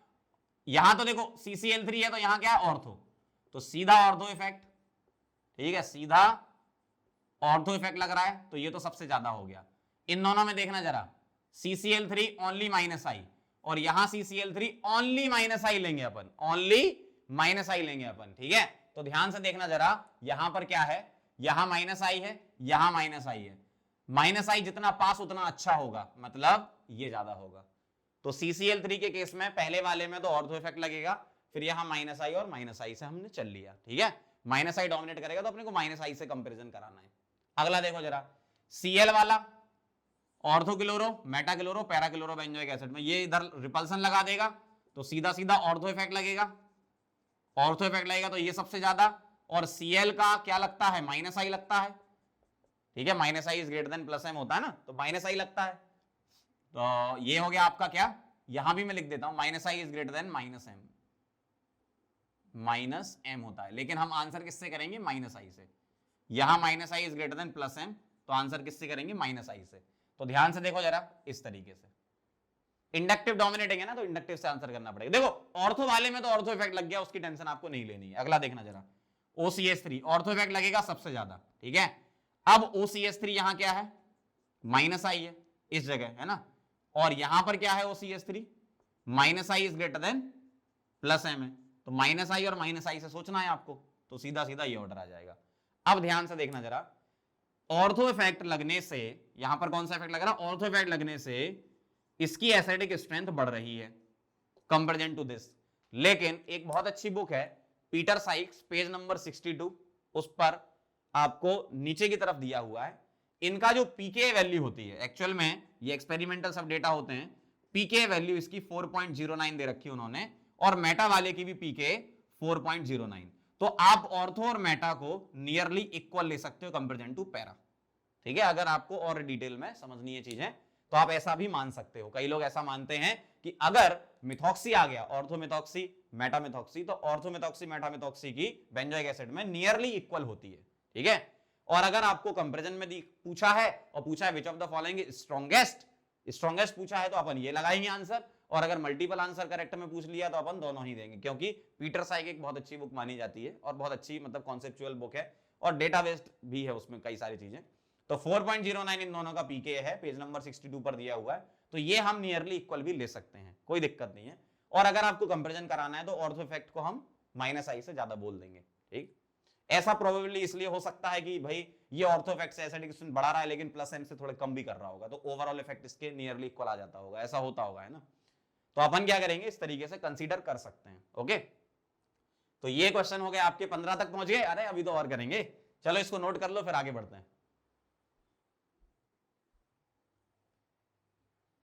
यहां तो देखो CCl3 है तो यहां क्या है ऑर्थो, तो सीधा ऑर्थो इफेक्ट। ठीक है, सीधा ऑर्थो इफेक्ट लग रहा है तो ये तो सबसे ज्यादा हो गया। इन दोनों में देखना जरा, CCl3 ओनली माइनस आई, और यहां CCl3 ओनली माइनस आई लेंगे अपन, ओनली माइनस आई लेंगे अपन। ठीक है, तो ध्यान से देखना जरा, यहां पर क्या है, यहां माइनस आई है, यहां माइनस आई है, माइनस आई जितना पास उतना अच्छा होगा, मतलब ये ज्यादा होगा। तो CCl3 के केस में पहले वाले में तो ऑर्थो इफेक्ट लगेगा, फिर यहां माइनस आई और माइनस आई से हमने चल लिया। ठीक है, माइनस आई डोमिनेट करेगा तो अपने को माइनस आई से कंपैरिजन कराना है। अगला देखो जरा, Cl वाला ortho chloro Meta chloro para chloro benzoic acid में ये इधर रिपल्सन लगा देगा तो सीधा सीधा ऑर्थो इफेक्ट लगेगा, ऑर्थो इफेक्ट लगेगा तो ये सबसे ज्यादा, और Cl का क्या लगता है माइनस आई लगता है। ठीक है, minus I is greater than plus M होता है ना, तो माइनस आई लगता है, तो ये हो गया आपका क्या, यहां भी मैं लिख देता हूं minus I is greater than minus M, minus M होता है, लेकिन हम आंसर किससे करेंगे माइनस आई से। यहां minus I is greater than plus M, तो आंसर किससे करेंगे माइनस आई से। तो ध्यान से देखो जरा, इस तरीके से इंडक्टिव डोमिनेटिंग है ना, तो इंडक्टिव से आंसर करना पड़ेगा। देखो ऑर्थो वाले में तो ऑर्थो इफेक्ट लग गया, उसकी टेंशन आपको नहीं लेनी है। अगला देखना जरा, OCH3 ऑर्थो इफेक्ट लगेगा सबसे ज्यादा। ठीक है, अब OCH3 यहां क्या है माइनस आई है इस जगह, है ना, और यहां पर क्या है OCH3 minus I is greater than plus M है, तो माइनस आई और माइनस आई से सोचना है आपको, तो सीधा सीधा ये ऑर्डर आ जाएगा। अब ध्यान से देखना जरा, ऑर्थो इफेक्ट लगने से, यहां पर कौन सा इफेक्ट लग रहा है, ऑर्थो इफेक्ट लगने से इसकी एसिडिक स्ट्रेंथ बढ़ रही है कंपेरिजन टू दिस। लेकिन एक बहुत अच्छी बुक है पीटर साइक्स, पेज नंबर 62, उस पर आपको नीचे की तरफ दिया हुआ है इनका जो पीके वैल्यू होती है, एक्चुअल में ये एक्सपेरिमेंटल सब डेटा होते हैं, पीके वैल्यू इसकी 4.09 दे रखी उन्होंने, और मेटा वाले की भी पीके 4.09। तो आप ऑर्थो और मेटा को नियरली इक्वल ले सकते हो कंपेरिजन टू पैरा। ठीक है, अगर आपको और डिटेल में समझनी है चीजें तो आप ऐसा भी मान सकते हो। कई लोग ऐसा मानते हैं कि अगर मिथॉक्सी आ गया, ऑर्थोमिथॉक्सी मेटामिथॉक्सी, तो ऑर्थोमिथॉक्सी मेटामिथॉक्सी की बेंजोइक एसिड में नियरली इक्वल होती है। ठीक है, और अगर आपको कंपैरिजन में पूछा है और पूछा है which of the following strongest पूछा है तो अपन ये लगाएंगे आंसर, और अगर मल्टीपल आंसर करेक्ट में पूछ लिया तो अपन दोनों ही देंगे, क्योंकि पीटर साइक एक बहुत अच्छी बुक मानी जाती है और बहुत अच्छी मतलब कॉन्सेप्चुअल बुक है और डेटा बेस्ड भी है उसमें कई सारी चीजें। तो 4.09 इन दोनों का पीके है, पेज नंबर 62 पर दिया हुआ है, तो ये हम नियरली इक्वल भी ले सकते हैं, कोई दिक्कत नहीं है। और अगर आपको कंपैरिजन कराना है तो ऑर्थो इफेक्ट को हम -i से ज्यादा बोल देंगे। ठीक, ऐसा प्रोबेबली इसलिए हो सकता है कि भाई ये ऑर्थो इफेक्ट से एसिडिक बढ़ा रहा है लेकिन प्लस एम से थोड़े कम भी कर रहा होगा, तो ओवरऑल इफेक्ट इसके नियरली इक्वल आ जाता होगा, ऐसा होता होगा, है ना। तो अपन क्या करेंगे, इस तरीके से कंसीडर कर सकते हैं। ओके, तो ये क्वेश्चन हो गया आपके 15 तक पहुंच गए। अरे अभी तो और करेंगे, चलो इसको नोट कर लो फिर आगे बढ़ते हैं।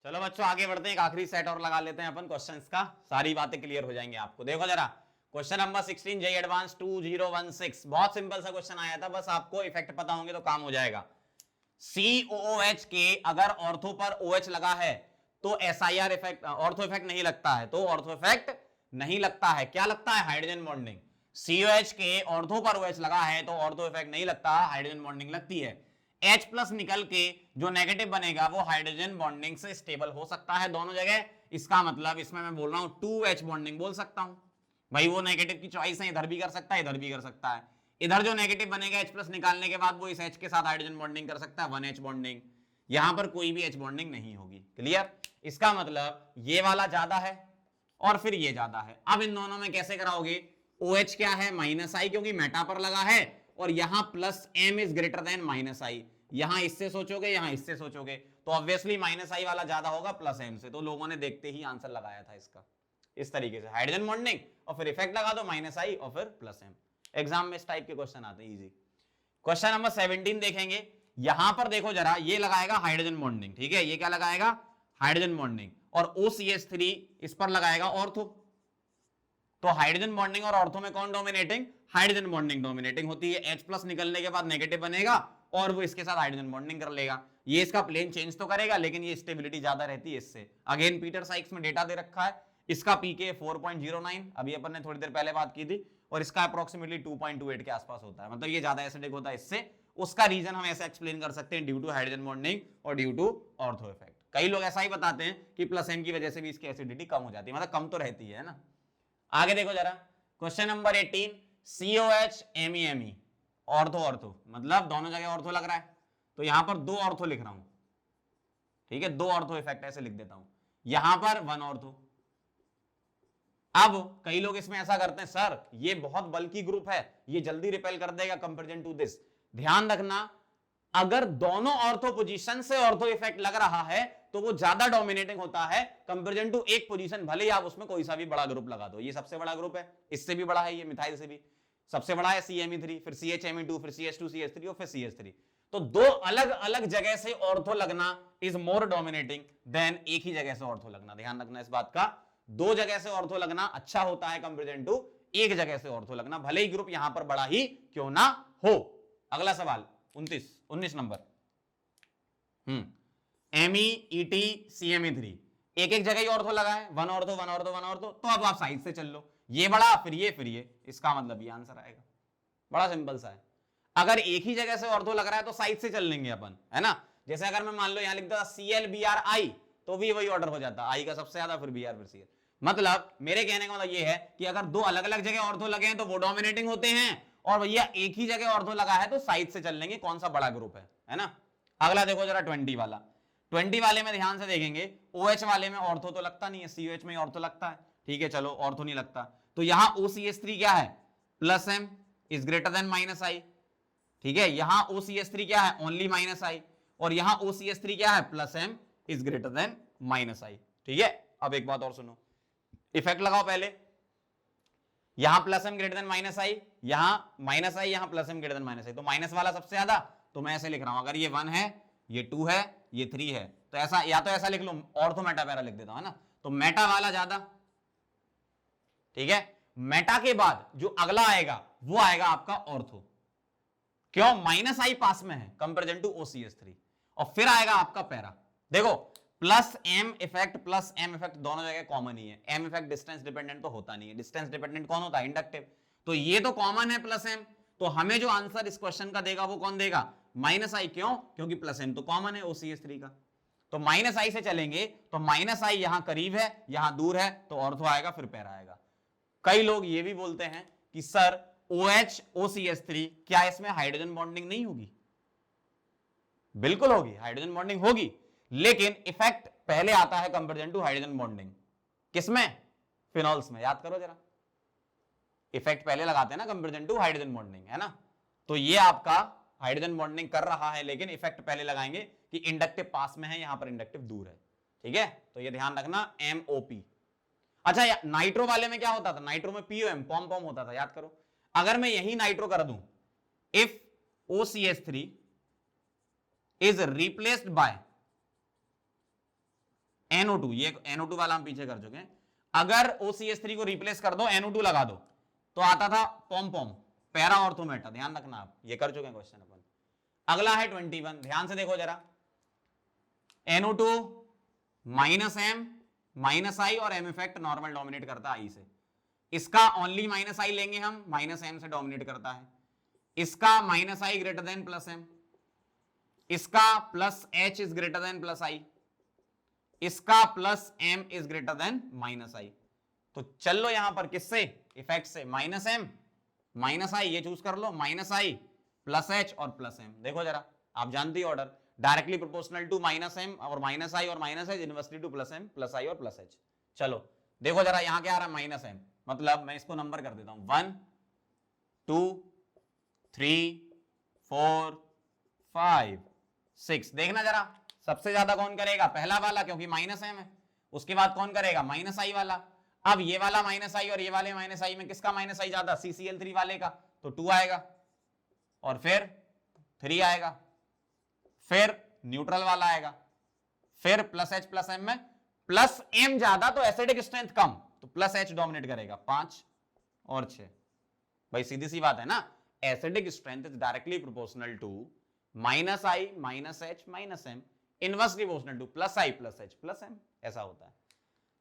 चलो बच्चों आगे बढ़ते हैं, एक आखिरी सेट और लगा लेते हैं अपन क्वेश्चंस का, सारी बातें क्लियर हो जाएंगी आपको। देखो जरा क्वेश्चन नंबर 16 जेई एडवांस 2016, बहुत सिंपल सा क्वेश्चन आया था, बस आपको इफेक्ट पता होंगे तो काम हो जाएगा। COOH के अगर ऑर्थो पर OH लगा है तो SIR इफेक्ट, ऑर्थो इफेक्ट नहीं लगता है, तो ऑर्थो इफेक्ट नहीं लगता है, क्या लगता है, हाइड्रोजन बॉन्डिंग। COH के ऑर्थो पर OH लगा है तो ऑर्थो इफेक्ट नहीं लगता, हाइड्रोजन बॉन्डिंग लगती है। H प्लस निकल के जो नेगेटिव बनेगा वो हाइड्रोजन बॉन्डिंग से स्टेबल हो सकता है दोनों जगह, इसका मतलब इसमें मैं बोल रहा हूं 2H बॉन्डिंग बोल सकता हूं भाई, वो नेगेटिव की चॉइस है, इधर भी कर सकता है इधर भी कर सकता है। इधर जो नेगेटिव बनेगा H प्लस निकालने के बाद वो इस H के साथ हाइड्रोजन बॉन्डिंग कर सकता है, 1H बॉन्डिंग, यहां पर कोई भी H बॉन्डिंग नहीं होगी। क्लियर, इसका मतलब ये वाला ज्यादा है और फिर ये ज्यादा है। अब इन दोनों में कैसे कराओगे, OH क्या है -i क्योंकि मेटा पर लगा है, और यहां plus m is greater then -i, यहां इससे सोचोगे यहां इससे सोचोगे तो ऑब्वियसली -i वाला ज्यादा होगा प्लस m से, तो लोगों ने देखते ही आंसर लगाया था इसका इस तरीके से, हाइड्रोजन बॉन्डिंग और फिर इफेक्ट लगा दो -i और फिर प्लस m। एग्जाम में इस टाइप के क्वेश्चन आते हैं इजी। क्वेश्चन नंबर 17 देखेंगे, यहां पर देखो जरा, ये लगाएगा हाइड्रोजन बॉन्डिंग, ठीक है, ये क्या लगाएगा, हाइड्रोजन बॉन्डिंग, और OCH3 इस पर लगाएगा ऑर्थो। तो हाइड्रोजन बॉन्डिंग और ऑर्थो में कौन डोमिनेटिंग, हाइड्रोजन बॉन्डिंग डोमिनेटिंग होती है। H प्लस निकलने के बाद नेगेटिव बनेगा और वो इसके साथ हाइड्रोजन बॉन्डिंग कर लेगा, ये इसका प्लेन चेंज तो करेगा लेकिन ये स्टेबिलिटी ज्यादा रहती है इससे। अगेन पीटर साइक्स में डेटा दे रखा है, इसका पीके 4.09 अभी अपन ने थोड़ी देर पहले बात की थी, और इसका अप्रोक्सीमेटली 2.28 के आसपास होता है, मतलब ये ज्यादा एसिडिक होता है इससे। उसका रीजन हम ऐसे एक्सप्लेन कर सकते हैं, ड्यू टू हाइड्रोजन बॉन्डिंग और ड्यू टू ऑर्थो इफेक्ट। कई लोग ऐसा ही बताते हैं कि प्लस एम की वजह से भी इसकी एसिडिटी कम हो जाती है, मतलब कम तो रहती है ना। आगे देखो जरा question number 18, COH MeMe ortho ortho, मतलब दोनों जगह ऑर्थो लग रहा है, तो यहां पर 2 ऑर्थो लिख रहा हूं, ठीक है, 2 ऑर्थो इफेक्ट ऐसे लिख देता हूं, यहां पर 1 ऑर्थो। अब कई लोग इसमें ऐसा करते हैं, सर ये बहुत बल्की ग्रुप है, ये जल्दी रिपेल कर देगा कंपैरिजन टू दिस। ध्यान रखना, अगर दोनों ऑर्थो पोजीशन से ऑर्थो इफेक्ट लग रहा है तो वो ज्यादा डोमिनेटिंग होता है कंपैरिजन टू एक पोजीशन, भले ही आप उसमें कोई सा भी बड़ा ग्रुप लगा दो। ये सबसे बड़ा ग्रुप है, इससे भी बड़ा है, ये मिथाइल से भी सबसे बड़ा है CMe3, फिर CHMe2, फिर CH2 CH3 और फिर CH3। तो 2 अलग अलग जगह से ऑर्थो लगना इज मोर डोमिनेटिंग देन एक ही जगह से ऑर्थो लगना। ध्यान रखना इस बात का, 2 जगह से ऑर्थो लगना अच्छा होता है कंपैरिजन टू एक जगह से ऑर्थो लगना, भले ही ग्रुप यहां पर बड़ा ही क्यों ना हो। अगला सवाल 19 नंबर, MEET CMe3 एक एक जगह ही ऑर्थो लगा है, 1 ऑर्थो 1 ऑर्थो 1 ऑर्थो, तो अब आप साइड से चल लो, ये बड़ा फिर ये, इसका मतलब ये आंसर आएगा, बड़ा सिंपल सा है। अगर एक ही जगह से ऑर्थो लग रहा है तो साइड से चल लेंगे अपन, है ना। जैसे अगर मैं मान लो यहां लिख देता CLBRI तो भी वही ऑर्डर हो जाता, आई का सबसे ज्यादा, फिर BR, फिर CL। मतलब मेरे कहने का मतलब ये है कि अगर 2 अलग अलग जगह ऑर्थो लगे हैं तो वो डोमिनेटिंग होते हैं, और भैया एक ही जगह ऑर्थो लगा है तो साइड से चल लेंगे, कौन सा बड़ा ग्रुप है ना। अगला देखो जरा 20 वाला, 20 वाले में ध्यान से देखेंगे, OH वाले में ऑर्थो तो लगता नहीं है, COH में ऑर्थो लगता है, ठीक है, चलो ऑर्थो नहीं लगता, तो यहां OCH3 क्या है, plus M is greater then -I, ठीक है, यहां OCH3 क्या है, ओनली -I, और यहां OCH3 क्या है, plus M is greater then -I, ठीक है। अब एक बात और सुनो, इफेक्ट लगाओ पहले, यहां plus M greater than -I, यहां -I, यहां plus M greater than -I, तो माइनस वाला सबसे ज्यादा, तो मैं ऐसे लिख रहा हूं, अगर ये 1 है, ये 2 है, ये 3 है, तो ऐसा, या तो ऐसा लिख लो, ऑर्थो मेटा पैरा लिख देता हूं, है ना। तो मेटा वाला ज्यादा, ठीक है। मेटा के बाद जो अगला आएगा वो आएगा आपका ऑर्थो। क्यों? माइनस आई पास में है कंपेरिजन टू OCS3, और फिर आएगा आपका पैरा। देखो plus M effect plus M effect दोनों जगह कॉमन ही है। एम इफेक्ट डिस्टेंस डिपेंडेंट तो होता नहीं है, डिस्टेंस डिपेंडेंट कौन होता है? इंडक्टिव। तो ये तो कॉमन है प्लस एम, तो हमें जो आंसर इस क्वेश्चन का देगा वो कौन देगा? माइनस आई। क्यों? क्योंकि प्लस एम तो कॉमन है OCS3 का। तो माइनस आई से चलेंगे तो माइनस आई यहां करीब है यहां दूर है, तो ऑर्थो आएगा फिर पैरा आएगा। कई लोग ये भी बोलते हैं कि सर OH OCS3 क्या इसमें हाइड्रोजन बॉन्डिंग नहीं होगी? बिल्कुल होगी, हाइड्रोजन बॉन्डिंग होगी, लेकिन इफेक्ट पहले आता है कंपेरिजन टू हाइड्रोजन बॉन्डिंग। किसमें? फिनॉल्स में। याद करो जरा, इफेक्ट पहले लगाते हैं ना कंपेरिजन टू हाइड्रोजन बॉन्डिंग, है ना। तो ये आपका हाइड्रोजन बॉन्डिंग कर रहा है, लेकिन इफेक्ट पहले लगाएंगे कि इंडक्टिव पास में है, यहां पर इंडक्टिव दूर है, ठीक है। तो ये ध्यान रखना, MOP। अच्छा, नाइट्रो वाले में क्या होता था? नाइट्रो में POM, पॉम पॉम होता था, याद करो। अगर मैं यही नाइट्रो कर दूं, if OCS3 is replaced by NO2, ये NO2 वाला हम पीछे कर चुके हैं। अगर OCS3 को रिप्लेस कर दो, NO2 लगा दो, तो आता था पॉम पॉम, पैरा ऑर्थो मेटा। ध्यान रखना, आप ये कर चुके हैं क्वेश्चन अपन। अगला है 21, ध्यान से देखो जरा। NO2 minus M minus I, और एम इफेक्ट नॉर्मल डोमिनेट करता है आई से। इसका ओनली माइनस आई लेंगे हम, माइनस एम से डोमिनेट करता है। इसका minus I greater than plus M, इसका plus H is greater than plus I, इसका plus M is greater than minus I. तो चल लो यहां पर किससे? इफेक्ट से। माइनस एम माइनस आई, ये चूज कर लो, माइनस आई प्लस एच और प्लस एम। देखो जरा, आप जानती हो order, directly proportional to minus M और माइनस आई, और minus H inversely to plus M, plus I और प्लस एच। चलो देखो जरा, यहां क्या आ रहा है? माइनस एम, मतलब मैं इसको नंबर कर देता हूं, 1 2 3 4 5 6। देखना जरा, सबसे ज्यादा कौन करेगा? पहला वाला, क्योंकि माइनस एम है। उसके बाद कौन करेगा? माइनस आई वाला। अब ये वाला माइनस आई और ये वाले माइनस आई में किसका माइनस आई ज्यादा? CCl3 वाले का, तो 2 आएगा, और फिर 3 आएगा, फिर न्यूट्रल वाला आएगा, फिर प्लस एच प्लस एम में प्लस एम ज्यादा तो एसिडिक स्ट्रेंथ कम, तो प्लस एच डोमिनेट करेगा, 5 और 6। भाई सीधी सी बात है ना, acidic strength is directly proportional to minus I minus H minus M, inversely proportional to plus I plus H plus M. ऐसा होता है।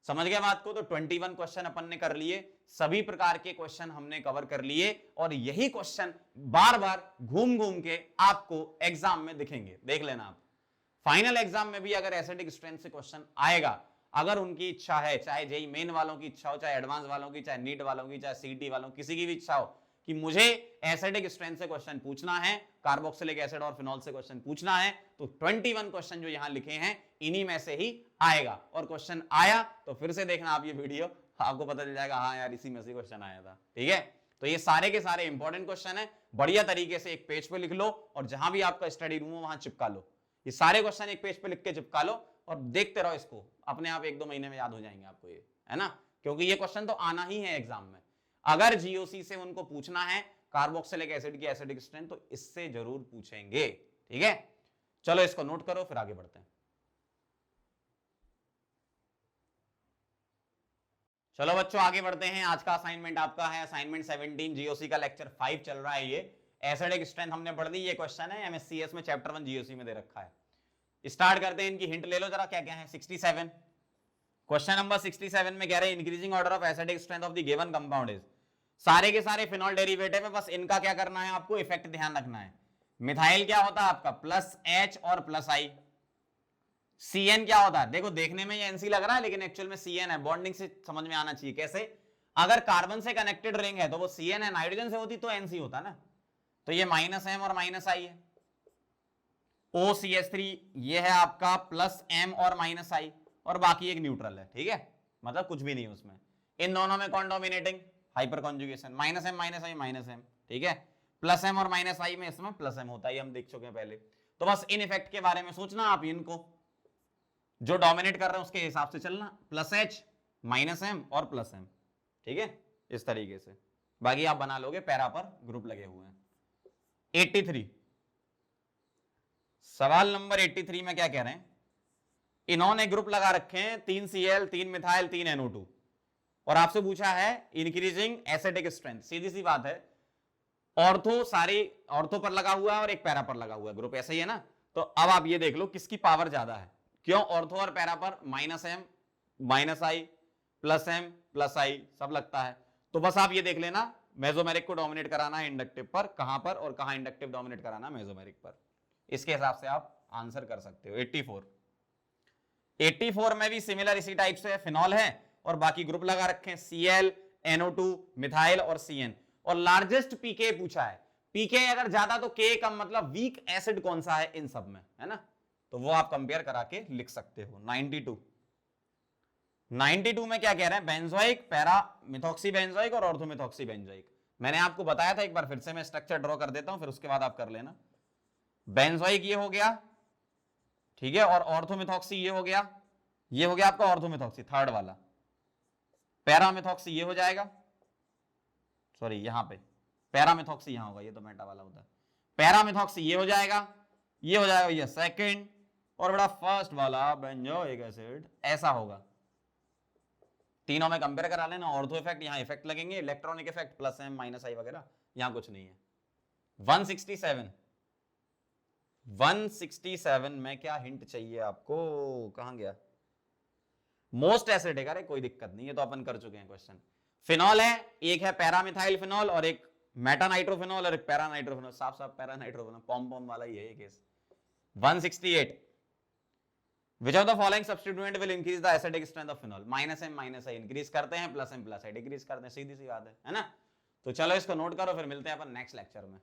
समझ गया बात को? तो 21 क्वेश्चन अपन ने कर लिए, सभी प्रकार के क्वेश्चन हमने कवर कर लिए, और यही क्वेश्चन बार बार घूम घूम के आपको एग्जाम में दिखेंगे। देख लेना आप, फाइनल एग्जाम में भी अगर एसिडिक स्ट्रेंथ से क्वेश्चन आएगा, अगर उनकी इच्छा है, चाहे जेई मेन वालों की इच्छा हो, चाहे एडवांस वालों की, चाहे नीट वालों की, चाहे सीटी वालों की, किसी की भी इच्छा हो कि मुझे एसिडिक स्ट्रेंथ से क्वेश्चन पूछना है, कार्बोक्सिलिक एसिड और फिनॉल से क्वेश्चन पूछना है, तो 21 क्वेश्चन जो यहां लिखे हैं इन्हीं में से ही आएगा। और क्वेश्चन आया तो फिर से देखना आप ये वीडियो, आपको पता चल जाएगा हाँ यार इसी में से क्वेश्चन आया था, ठीक है। तो ये सारे के सारे इंपॉर्टेंट क्वेश्चन है, बढ़िया तरीके से एक पेज पे लिख लो, और जहां भी आपका स्टडी रूम हो वहां चिपका लो। ये सारे क्वेश्चन एक पेज पे लिख के चिपका लो और देखते रहो इसको, अपने आप 1-2 महीने में याद हो जाएंगे आपको ये, है ना। क्योंकि ये क्वेश्चन तो आना ही है एग्जाम में। अगर जीओसी से उनको पूछना है कार्बोक्सिलिक एसिड की एसिडिक स्ट्रेंथ, तो इससे जरूर पूछेंगे, ठीक है। चलो इसको नोट करो, फिर आगे बढ़ते हैं। चलो बच्चों आगे बढ़ते हैं। आज का असाइनमेंट आपका है असाइनमेंट 17, जीओसी का लेक्चर 5 चल रहा है। ये एसिडिक स्ट्रेंथ हमने पढ़ ली, ये क्वेश्चन है एमएससीएस में चैप्टर 1 जीओसी में दे रखा है। स्टार्ट करते हैं, इनकी हिंट ले लो जरा, क्या क्या है। 67 क्वेश्चन नंबर 67 में कह रहे हैं increasing order of acidic strength of the given compound is, सारे के सारे फिनॉल डेरिवेटिव है, बस इनका क्या करना है आपको, इफेक्ट ध्यान रखना है। मिथाइल क्या होता है आपका, प्लस एच और प्लस आई। सीएन क्या होता है, देखो देखने में ये एनसी लग रहा है लेकिन एक्चुअल में सीएन है, बॉन्डिंग से समझ में आना चाहिए। कैसे, अगर कार्बन से कनेक्टेड रिंग है तो वो सीएन है, नाइट्रोजन से होती तो एनसी होता ना। तो ये माइनस एम और माइनस आई है। OCH3 ये है आपका प्लस एम और माइनस आई, और बाकी एक न्यूट्रल है, ठीक है, मतलब कुछ भी नहीं उसमें। इन दोनों में कौन dominating, hyperconjugation, minus M minus I minus M, ठीक है। प्लस एम और माइनस आई में इसमें प्लस एम होता है, हम देख चुके हैं पहले। तो बस इन इफेक्ट के बारे में सोचना आप, इनको जो डोमिनेट कर रहे हैं उसके हिसाब से चलना, प्लस एच माइनस एम और प्लस एम, ठीक है, इस तरीके से। बाकी आप बना लोगे, पैरा पर ग्रुप लगे हुए हैं। 83 सवाल नंबर 83 में क्या कह रहे हैं, इन्होंने ग्रुप लगा रखे हैं 3Cl 3 मिथाइल 3 NO2 और आपसे पूछा है इंक्रीजिंग एसिडिक स्ट्रेंथ। सीधी सी बात है, ऑर्थो सारी ऑर्थो पर लगा हुआ है और एक पैरा पर लगा हुआ है ग्रुप, ऐसा ही है ना। तो अब आप ये देख लो किसकी पावर ज्यादा है, क्यों ऑर्थो और पैरा पर -m -i +m +i सब लगता है। तो बस आप ये देख लेना मेसोमेरिक को डोमिनेट कराना है इंडक्टिव पर, कहां पर, और कहां इंडक्टिव डोमिनेट कराना मेसोमेरिक पर। इसके हिसाब से आप आंसर कर सकते हो। 84 में भी सिमिलर इसी टाइप से फिनॉल है और बाकी ग्रुप लगा रखे हैं Cl NO2 मिथाइल और Cn, और लार्जेस्ट पीके पूछा है। पीके अगर ज्यादा तो के कम, मतलब वीक एसिड कौन सा है इन सब में, है ना। तो वो आप कंपेयर करा के लिख सकते हो। 92 में क्या कह रहे हैं, बेंजोइक, पैरा मिथॉक्सी बेंजोइक और ऑर्थोमिथॉक्सी बेंजोइक। मैंने आपको बताया था एक बार, फिर से मैं स्ट्रक्चर ड्रॉ कर देता हूं, फिर उसके बाद आप कर लेना। बेंजोइक ये हो गया, ठीक है, और ऑर्थोमिथॉक्सी ये हो गया, ये हो गया आपका ऑर्थोमिथॉक्सी थर्ड वाला। पैरामिथॉक्सी ये हो जाएगा, सॉरी यहां पे पैरामिथॉक्सी यहां होगा, ये तो मेटा वाला होता है। पैरामिथॉक्सी ये हो जाएगा, ये हो जाएगा ये सेकंड, और बड़ा फर्स्ट वाला बेंजोइक एसिड ऐसा होगा। तीनों में कंपेयर करा लेना। ऑर्थो इफेक्ट यहां इफेक्ट लगेंगे, इलेक्ट्रॉनिक इफेक्ट +m -i वगैरह, यहां कुछ नहीं है। 167 में क्या हिंट चाहिए आपको, कहां गया, मोस्ट एसिडिक। अरे कोई दिक्कत नहीं, ये तो अपन कर चुके हैं क्वेश्चन। फिनॉल है, एक है पैरामिथाइल फिनॉल और एक मेटानाइट्रोफिनॉल और एक पैरानाइट्रोफिनॉल, साफ साफ पैरानाइट्रोफिनॉल, पॉम पॉम वाला ही है ये case. 168 Which of the following substituent will increase the acidic strength of phenol? -m -i increase करते हैं, +m +i डिक्रीज करते हैं, सीधी सी बात है ना। तो चलो इसको नोट करो, फिर मिलते हैं अपन नेक्स्ट लेक्चर में।